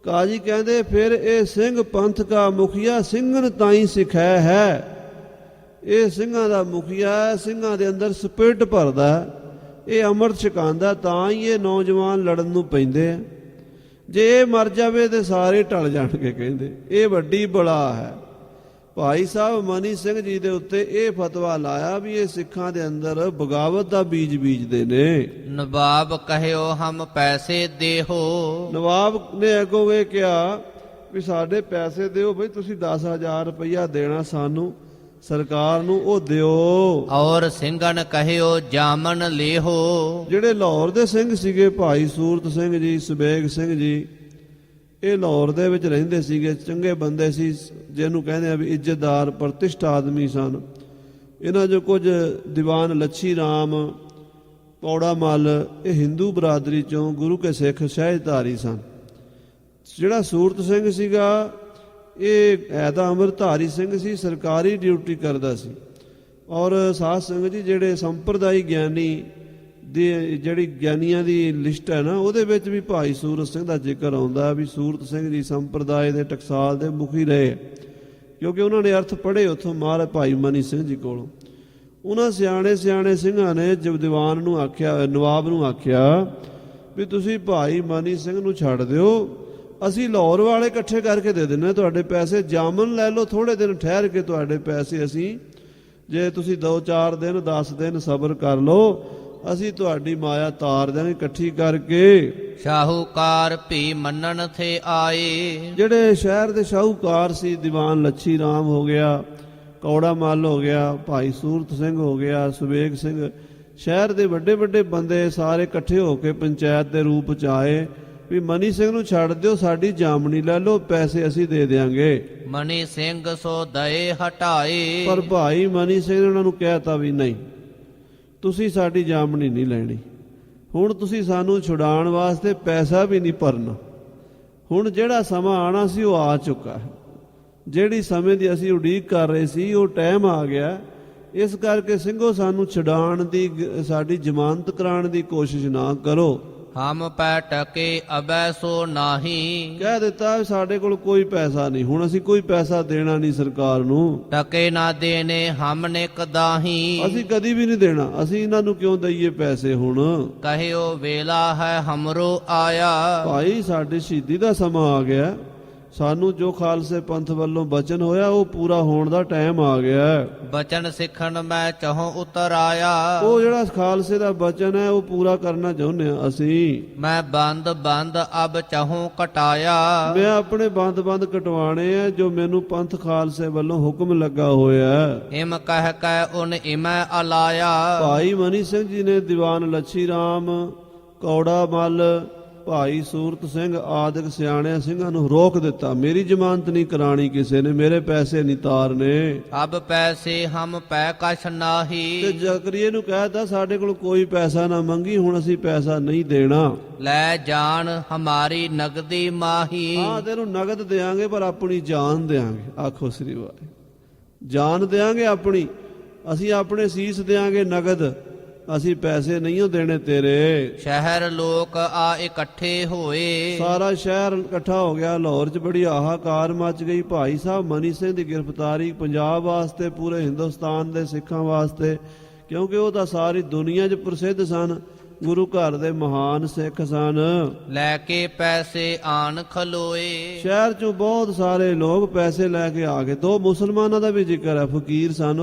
ਕਾਜ਼ੀ ਕਹਿੰਦੇ ਫਿਰ ਇਹ ਸਿੰਘ ਪੰਥ ਕਾ ਮੁਖੀਆ ਸਿੰਘਨ ਤਾਈ ਸਿਖੈ ਹੈ। ਇਹ ਸਿੰਘਾਂ ਦਾ ਮੁਖੀਆ, ਸਿੰਘਾਂ ਦੇ ਅੰਦਰ ਸਪਿਰਟ ਭਰਦਾ, ਇਹ ਅੰਮ੍ਰਿਤ ਛਕਾਉਂਦਾ, ਤਾਂ ਹੀ ਇਹ ਨੌਜਵਾਨ ਲੜਨ ਨੂੰ ਪੈਂਦੇ ਆ। ਜੇ ਇਹ ਮਰ ਜਾਵੇ ਤੇ ਸਾਰੇ ਟਲ ਜਾਣਗੇ। ਕਹਿੰਦੇ ਇਹ ਵੱਡੀ ਬਲਾ ਹੈ। ਭਾਈ ਸਾਹਿਬ ਮਨੀ ਸਿੰਘ ਜੀ ਦੇ ਉੱਤੇ ਇਹ ਫਤਵਾ ਲਾਇਆ ਵੀ ਇਹ ਸਿੱਖਾਂ ਦੇ ਅੰਦਰ ਬਗਾਵਤ ਦਾ ਬੀਜ ਬੀਜਦੇ ਨੇ। ਨਵਾਬ ਕਹਿਓ ਹਮ ਪੈਸੇ ਦੇਹੋ, ਨਵਾਬ ਨੇ ਅੱਗੋਂ ਇਹ ਕਿਹਾ ਵੀ ਸਾਡੇ ਪੈਸੇ ਦਿਓ ਬਈ, ਤੁਸੀਂ 10,000 ਰੁਪਇਆ ਦੇਣਾ ਸਾਨੂੰ ਸਰਕਾਰ ਨੂੰ, ਉਹ ਦਿਓ। ਔਰ ਸਿੰਘਨ ਕਹਿਓ ਜਾਮਨ ਲੇਹੋ, ਜਿਹੜੇ ਲਾਹੌਰ ਦੇ ਸਿੰਘ ਸੀਗੇ ਭਾਈ ਸੂਰਤ ਸਿੰਘ ਜੀ, ਸਬੇਗ ਸਿੰਘ ਜੀ, ਇਹ ਲਾਹੌਰ ਦੇ ਵਿੱਚ ਰਹਿੰਦੇ ਸੀਗੇ, ਚੰਗੇ ਬੰਦੇ ਸੀ, ਜਿਹਨੂੰ ਕਹਿੰਦੇ ਆ ਵੀ ਇੱਜ਼ਤਦਾਰ ਪ੍ਰਤਿਸ਼ਠ ਆਦਮੀ ਸਨ। ਇਹਨਾਂ ਜੋ ਕੁਝ ਦੀਵਾਨ ਲੱਛੀ ਰਾਮ, ਪੌੜਾ ਮੱਲ, ਇਹ ਹਿੰਦੂ ਬਰਾਦਰੀ ਚੋਂ ਗੁਰੂ ਕੇ ਸਿੱਖ ਸਹਿਜਧਾਰੀ ਸਨ। ਜਿਹੜਾ ਸੂਰਤ ਸਿੰਘ ਸੀਗਾ ਇਹ ਹੈ ਤਾਂ ਅੰਮ੍ਰਿਤਧਾਰੀ ਸਿੰਘ ਸੀ, ਸਰਕਾਰੀ ਡਿਊਟੀ ਕਰਦਾ ਸੀ। ਔਰ ਸਾਧ ਸੰਗਤ ਜੀ ਜਿਹੜੇ ਸੰਪਰਦਾਇ ਗਿਆਨੀ ਦੀ ਜਿਹੜੀ ਗਿਆਨੀਆਂ ਦੀ ਲਿਸਟ ਹੈ ਨਾ, ਉਹਦੇ ਵਿੱਚ ਵੀ ਭਾਈ ਸੂਰਤ ਸਿੰਘ ਦਾ ਜ਼ਿਕਰ ਆਉਂਦਾ ਵੀ ਸੂਰਤ ਸਿੰਘ ਜੀ ਸੰਪਰਦਾਇ ਦੇ ਟਕਸਾਲ ਦੇ ਮੁਖੀ ਰਹੇ, ਕਿਉਂਕਿ ਉਹਨਾਂ ਨੇ ਅਰਥ ਪੜ੍ਹੇ ਉੱਥੋਂ ਮਹਾਰਾਜ ਭਾਈ ਮਨੀ ਸਿੰਘ ਜੀ ਕੋਲੋਂ। ਉਹਨਾਂ ਸਿਆਣੇ ਸਿੰਘਾਂ ਨੇ ਦੀਵਾਨ ਨੂੰ ਆਖਿਆ, ਨਵਾਬ ਨੂੰ ਆਖਿਆ ਵੀ ਤੁਸੀਂ ਭਾਈ ਮਨੀ ਸਿੰਘ ਨੂੰ ਛੱਡ ਦਿਓ, ਅਸੀਂ ਲਾਹੌਰ ਵਾਲੇ ਇਕੱਠੇ ਕਰਕੇ ਦੇ ਦਿੰਦੇ ਤੁਹਾਡੇ ਪੈਸੇ, ਜਾਮਨ ਲੈ ਲਓ, ਥੋੜੇ ਦਿਨ ਠਹਿਰ ਕੇ ਤੁਹਾਡੇ ਪੈਸੇ ਅਸੀਂ, ਜੇ ਤੁਸੀਂ 2-4 ਦਿਨ 10 ਦਿਨ ਸਬਰ ਕਰ ਲਓ, ਅਸੀਂ ਤੁਹਾਡੀ ਮਾਇਆ ਤਾਰ ਦਿਆਂਗੇ ਇਕੱਠੀ ਕਰਕੇ। ਸ਼ਾਹੂਕਾਰ ਭੀ ਮੰਨਣ ਥੇ ਆਏ, ਜਿਹੜੇ ਸ਼ਹਿਰ ਦੇ ਸ਼ਾਹੂਕਾਰ ਸੀ, ਦੀਵਾਨ ਲੱਛੀ ਰਾਮ ਹੋ ਗਿਆ, ਕੌੜਾ ਮੱਲ ਹੋ ਗਿਆ, ਭਾਈ ਸੂਰਤ ਸਿੰਘ ਹੋ ਗਿਆ, ਸੁਬੇਗ ਸਿੰਘ, ਸ਼ਹਿਰ ਦੇ ਵੱਡੇ ਵੱਡੇ ਬੰਦੇ ਸਾਰੇ ਇਕੱਠੇ ਹੋ ਕੇ ਪੰਚਾਇਤ ਦੇ ਰੂਪ 'ਚ ਆਏ ਵੀ ਮਨੀ ਸਿੰਘ ਨੂੰ ਛੱਡ ਦਿਓ, ਸਾਡੀ ਜਾਮਨੀ ਲੈ ਲਓ, ਪੈਸੇ ਅਸੀਂ ਦੇ ਦਿਆਂਗੇ। ਮਨੀ ਸਿੰਘ ਸੋ ਦਏ ਹਟਾਏ, ਪਰ ਭਾਈ ਮਨੀ ਸਿੰਘ ਨੇ ਉਹਨਾਂ ਨੂੰ ਕਹਿਤਾ ਵੀ ਨਹੀਂ, ਤੁਸੀਂ ਸਾਡੀ ਜਾਮਨੀ ਨਹੀਂ ਲੈਣੀ, ਹੁਣ ਤੁਸੀਂ ਸਾਨੂੰ ਛੁਡਾਉਣ ਵਾਸਤੇ ਪੈਸਾ ਵੀ ਨਹੀਂ ਭਰਨਾ। ਹੁਣ ਜਿਹੜਾ ਸਮਾਂ ਆਣਾ ਸੀ ਉਹ ਆ ਚੁੱਕਾ ਹੈ, ਜਿਹੜੀ ਸਮੇਂ ਦੀ ਅਸੀਂ ਉਡੀਕ ਕਰ ਰਹੇ ਸੀ ਉਹ ਟਾਈਮ ਆ ਗਿਆ। ਇਸ ਕਰਕੇ ਸਿੰਘੋ ਸਾਨੂੰ ਛੁਡਾਉਣ ਦੀ, ਸਾਡੀ ਜ਼ਮਾਨਤ ਕਰਾਉਣ ਦੀ ਕੋਸ਼ਿਸ਼ ਨਾ ਕਰੋ। ਹਮ ਪੈ ਟਕੇ ਅਬੈ ਸੋ ਨਾਹੀ, ਕਹਿ ਦਿੱਤਾ ਸਾਡੇ ਕੋਲ ਕੋਈ ਪੈਸਾ ਨਹੀਂ, ਹੁਣ ਅਸੀਂ ਕੋਈ ਪੈਸਾ ਦੇਣਾ ਨਹੀਂ ਸਰਕਾਰ ਨੂੰ, ਟਕੇ ਨਾ ਦੇਨੇ ਹਮ ਨੇ ਕਦਾਹੀ, ਅਸੀਂ ਕਦੀ ਵੀ ਨਹੀਂ ਦੇਣਾ, ਅਸੀਂ ਇਹਨਾਂ ਨੂੰ ਕਿਉਂ ਦਈਏ ਪੈਸੇ। ਹੁਣ ਕਹਿਓ ਵੇਲਾ ਹੈ ਹਮਰੋ ਆਇਆ, ਭਾਈ ਸਾਡੇ ਸ਼ਹੀਦੀ ਦਾ ਸਮਾਂ ਆ ਗਿਆ, ਸਾਨੂੰ ਜੋ ਖਾਲਸੇ ਪੰਥ ਵੱਲੋਂ ਬਚਨ ਹੋਇਆ ਉਹ ਪੂਰਾ ਹੋਣ ਦਾ ਟਾਈਮ ਆ ਗਿਆ। ਬਚਨ ਸਿੱਖਣ ਮੈਂ ਚਾਹੋਂ ਉਤਰ ਆਇਆ, ਉਹ ਜਿਹੜਾ ਖਾਲਸੇ ਦਾ ਬਚਨ ਹੈ ਉਹ ਪੂਰਾ ਕਰਨਾ ਚਾਹੁੰਦੇ ਹਾਂ ਅਸੀਂ। ਮੈਂ ਬੰਦ ਅਬ ਚਾਹੋਂ ਕਟਾਇਆ, ਮੈਂ ਆਪਣੇ ਬੰਦ ਕਟਵਾਣੇ ਆ ਜੋ ਮੈਨੂੰ ਪੰਥ ਖਾਲਸੇ ਵੱਲੋਂ ਹੁਕਮ ਲੱਗਾ ਹੋਇਆ। ਇਮ ਕਹਿ ਕੈ ਉਨ ਇਮੈ ਅਲਾਇਆ, ਭਾਈ ਮਨੀ ਸਿੰਘ ਜੀ ਨੇ ਦੀਵਾਨ ਲੱਛੀ ਰਾਮ, ਕੌੜਾ ਮੱਲ, ਭਾਈ ਸੂਰਤ ਸਿੰਘ ਆਦਿਕ ਸਿਆਣਿਆਂ ਸਿੰਘਾਂ ਨੂੰ ਰੋਕ ਦਿੱਤਾ। ਮੇਰੀ ਜ਼ਮਾਨਤ ਨਹੀਂ ਕਰਾਣੀ ਕਿਸੇ ਨੇ, ਮੇਰੇ ਪੈਸੇ ਨਹੀਂ ਤਾਰਨੇ। ਅਬ ਪੈਸੇ ਹਮ ਪੈ ਕਛ ਤੇ ਨਾਹੀ, ਜ਼ਕਰੀਏ ਨੂੰ ਕਹਿਤਾ ਸਾਡੇ ਕੋਲ ਕੋਈ ਪੈਸਾ ਨਾ ਮੰਗੀ, ਹੁਣ ਅਸੀਂ ਪੈਸਾ ਨਹੀਂ ਦੇਣਾ। ਲੈ ਜਾਣ ਹਮਾਰੀ ਨਗਦੀ ਮਾਹੀ। ਹਾਂ ਤੈਨੂੰ ਨਗਦ ਦੇਾਂਗੇ ਪਰ ਆਪਣੀ ਜਾਨ ਦੇਾਂਗੇ। ਆਖੋ ਸ੍ਰੀ ਵਾਹਿਗੁਰੂ। ਜਾਨ ਦੇਾਂਗੇ ਆਪਣੀ, ਅਸੀਂ ਆਪਣੇ ਸੀਸ ਦੇਾਂਗੇ ਨਗਦ, ਅਸੀਂ ਪੈਸੇ ਨਹੀਂ ਦੇਣੇ ਤੇਰੇ। ਸ਼ਹਿਰ ਲੋਕ ਆ ਇਕੱਠੇ ਹੋਏ, ਸਾਰਾ ਸ਼ਹਿਰ ਇਕੱਠਾ ਹੋ ਗਿਆ। ਲਾਹੌਰ 'ਚ ਬੜੀ ਹਾਹਾਕਾਰ ਮਚ ਗਈ। ਭਾਈ ਸਾਹਿਬ ਮਨੀ ਸਿੰਘ ਦੀ ਗ੍ਰਿਫਤਾਰੀ ਪੰਜਾਬ ਵਾਸਤੇ, ਪੂਰੇ ਹਿੰਦੁਸਤਾਨ ਦੇ ਸਿੱਖਾਂ ਵਾਸਤੇ, ਕਿਉਂਕਿ ਉਹ ਤਾਂ ਸਾਰੀ ਦੁਨੀਆ 'ਚ ਪ੍ਰਸਿੱਧ ਸਨ, ਗੁਰੂ ਘਰ ਦੇ ਮਹਾਨ ਸਿੱਖ ਸਨ। ਲੈ ਕੇ ਪੈਸੇ ਆਣ ਖਲੋਏ। ਸ਼ਹਿਰ 'ਚੋਂ ਬਹੁਤ ਸਾਰੇ ਲੋਕ ਪੈਸੇ ਲੈ ਕੇ ਆ ਗਏ। ਦੋ ਮੁਸਲਮਾਨਾਂ ਦਾ ਵੀ ਜ਼ਿਕਰ ਹੈ, ਫਕੀਰ ਸਨ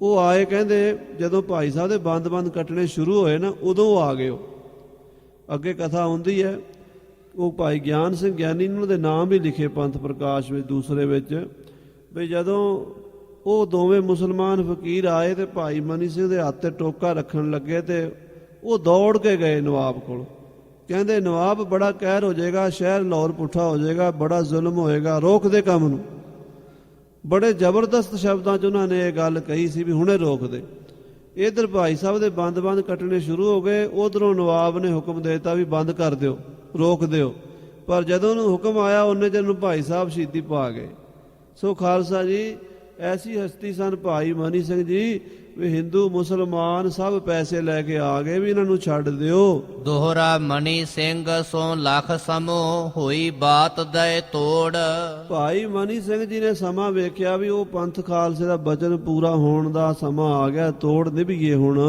ਉਹ ਆਏ। ਕਹਿੰਦੇ ਜਦੋਂ ਭਾਈ ਸਾਹਿਬ ਦੇ ਬੰਦ ਕੱਟਣੇ ਸ਼ੁਰੂ ਹੋਏ ਨਾ, ਉਦੋਂ ਆ ਗਏ। ਉਹ ਅੱਗੇ ਕਥਾ ਹੁੰਦੀ ਹੈ, ਉਹ ਭਾਈ ਗਿਆਨ ਸਿੰਘ ਗਿਆਨੀ ਨੇ ਉਹਨਾਂ ਦੇ ਨਾਮ ਵੀ ਲਿਖੇ ਪੰਥ ਪ੍ਰਕਾਸ਼ ਵਿੱਚ ਦੂਸਰੇ ਵਿੱਚ, ਵੀ ਜਦੋਂ ਉਹ ਦੋਵੇਂ ਮੁਸਲਮਾਨ ਫਕੀਰ ਆਏ ਤੇ ਭਾਈ ਮਨੀ ਸਿੰਘ ਦੇ ਹੱਥ ਤੇ ਟੋਕਾ ਰੱਖਣ ਲੱਗੇ ਤੇ ਉਹ ਦੌੜ ਕੇ ਗਏ ਨਵਾਬ ਕੋਲ। ਕਹਿੰਦੇ ਨਵਾਬ ਬੜਾ ਕਹਿਰ ਹੋ ਜਾਏਗਾ, ਸ਼ਹਿਰ ਲਾਹੌਰ ਪੁੱਠਾ ਹੋ ਜਾਏਗਾ, ਬੜਾ ਜ਼ੁਲਮ ਹੋਏਗਾ, ਰੋਕ ਦੇ ਕੰਮ ਨੂੰ। ਬੜੇ ਜ਼ਬਰਦਸਤ ਸ਼ਬਦਾਂ 'ਚ ਉਹਨਾਂ ਨੇ ਇਹ ਗੱਲ ਕਹੀ ਸੀ ਵੀ ਹੁਣੇ ਰੋਕ ਦੇ। ਇਧਰ ਭਾਈ ਸਾਹਿਬ ਦੇ ਬੰਦ ਕੱਟਣੇ ਸ਼ੁਰੂ ਹੋ ਗਏ, ਉਧਰੋਂ ਨਵਾਬ ਨੇ ਹੁਕਮ ਦੇ ਦਿੱਤਾ ਵੀ ਬੰਦ ਕਰ ਦਿਓ, ਰੋਕ ਦਿਓ। ਪਰ ਜਦੋਂ ਉਹਨੂੰ ਹੁਕਮ ਆਇਆ ਉਹਨੇ ਚਿਰ ਨੂੰ ਭਾਈ ਸਾਹਿਬ ਸ਼ਹੀਦੀ ਪਾ ਗਏ। ਸੋ ਖਾਲਸਾ ਜੀ, ਐਸੀ ਹਸਤੀ ਸਨ ਭਾਈ ਮਨੀ ਸਿੰਘ ਜੀ ਵੀ ਹਿੰਦੂ ਮੁਸਲਮਾਨ ਸਭ ਪੈਸੇ ਲੈ ਕੇ ਆ ਗਏ ਵੀ ਇਹਨਾਂ ਨੂੰ ਛੱਡ ਦਿਓ। ਦੋਹਰਾ ਮਨੀ ਸਿੰਘ ਸੋ ਲੱਖ ਸਮੋ, ਹੋਈ ਬਾਤ ਦੇ ਤੋੜ। ਭਾਈ ਮਨੀ ਸਿੰਘ ਜੀ ਨੇ ਸਮਾਂ ਵੇਖਿਆ ਵੀ ਉਹ ਪੰਥ ਖਾਲਸੇ ਦਾ ਬਚਨ ਪੂਰਾ ਹੋਣ ਦਾ ਸਮਾਂ ਆ ਗਿਆ, ਤੋੜ ਨਿਭੀਏ ਹੁਣ।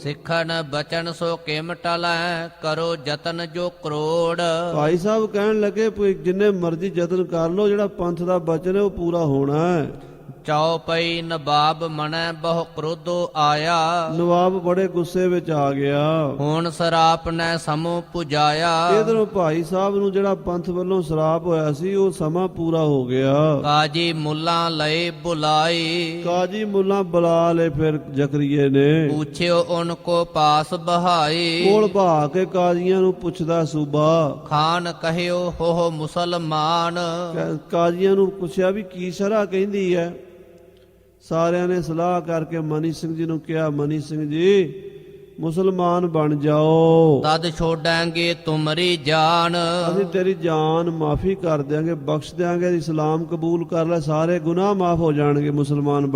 ਸਿੱਖਣ ਬਚਨ ਸੋ ਕਿਮ ਟਲੈ, ਕਰੋ ਯਤਨ ਜੋ ਕਰੋੜ। ਭਾਈ ਸਾਹਿਬ ਕਹਿਣ ਲੱਗੇ ਵੀ ਜਿੰਨੇ ਮਰਜ਼ੀ ਯਤਨ ਕਰ ਲਓ, ਜਿਹੜਾ ਪੰਥ ਦਾ ਬਚਨ ਹੈ ਉਹ ਪੂਰਾ ਹੋਣਾ ਹੈ। ਚੌਪਈ ਨਵਾਬ ਮਨੈ ਬਹੁ ਕ੍ਰੋਧੋ ਆਇਆ, ਨਵਾਬ ਬੜੇ ਗੁੱਸੇ ਵਿੱਚ ਆ ਗਿਆ। ਹੁਣ ਸਰਾਪ ਨੈ ਸਮੋ ਪੁਜਾਇਆ। ਇਧਰੋਂ ਭਾਈ ਸਾਹਿਬ ਨੂੰ ਜਿਹੜਾ ਪੰਥ ਵੱਲੋਂ ਸਰਾਪ ਹੋਇਆ ਸੀ ਉਹ ਸਮਾਂ ਪੂਰਾ ਹੋ ਗਿਆ। ਕਾਜੀ ਮੁੱਲਾ ਲਏ ਬੁਲਾਈ, ਕਾਜੀ ਮੁੱਲਾ ਬੁਲਾ ਲਏ ਫਿਰ ਜ਼ਕਰੀਏ ਨੇ। ਪੁੱਛਿਓ ਉਨ ਕੋ ਪਾਸ ਬਹਾਈ, ਕੋਲ ਬਹਾ ਕੇ ਕਾਜ਼ੀਆਂ ਨੂੰ ਪੁੱਛਦਾ ਸੂਬਾ। ਖਾਨ ਕਹਿਓ ਹੋ ਮੁਸਲਮਾਨ, ਕਾਜ਼ੀਆਂ ਨੂੰ ਪੁੱਛਿਆ ਵੀ ਕੀ ਸ਼ਰ੍ਹਾ ਕਹਿੰਦੀ ਹੈ। ਸਾਰਿਆਂ ਨੇ ਸਲਾਹ ਕਰਕੇ ਮਨੀ ਸਿੰਘ ਜੀ ਨੂੰ ਕਿਹਾ, ਮਨੀ ਸਿੰਘ ਜੀ ਮੁਸਲਮਾਨ ਬਣ ਜਾਓ, ਤਦ ਛੋੜਾਂਗੇ ਤੁਮਰੀ ਜਾਨ। ਅਸੀਂ ਤੇਰੀ ਜਾਨ ਮਾਫੀ ਕਰ ਦਿਆਂਗੇ, ਬਖਸ਼ ਦਿਆਂਗੇ, ਇਸਲਾਮ ਕਬੂਲ ਕਰ ਲੈ, ਸਾਰੇ ਗੁਨਾਹ ਮਾਫ ਹੋ ਜਾਣਗੇ ਮੁਸਲਮਾਨ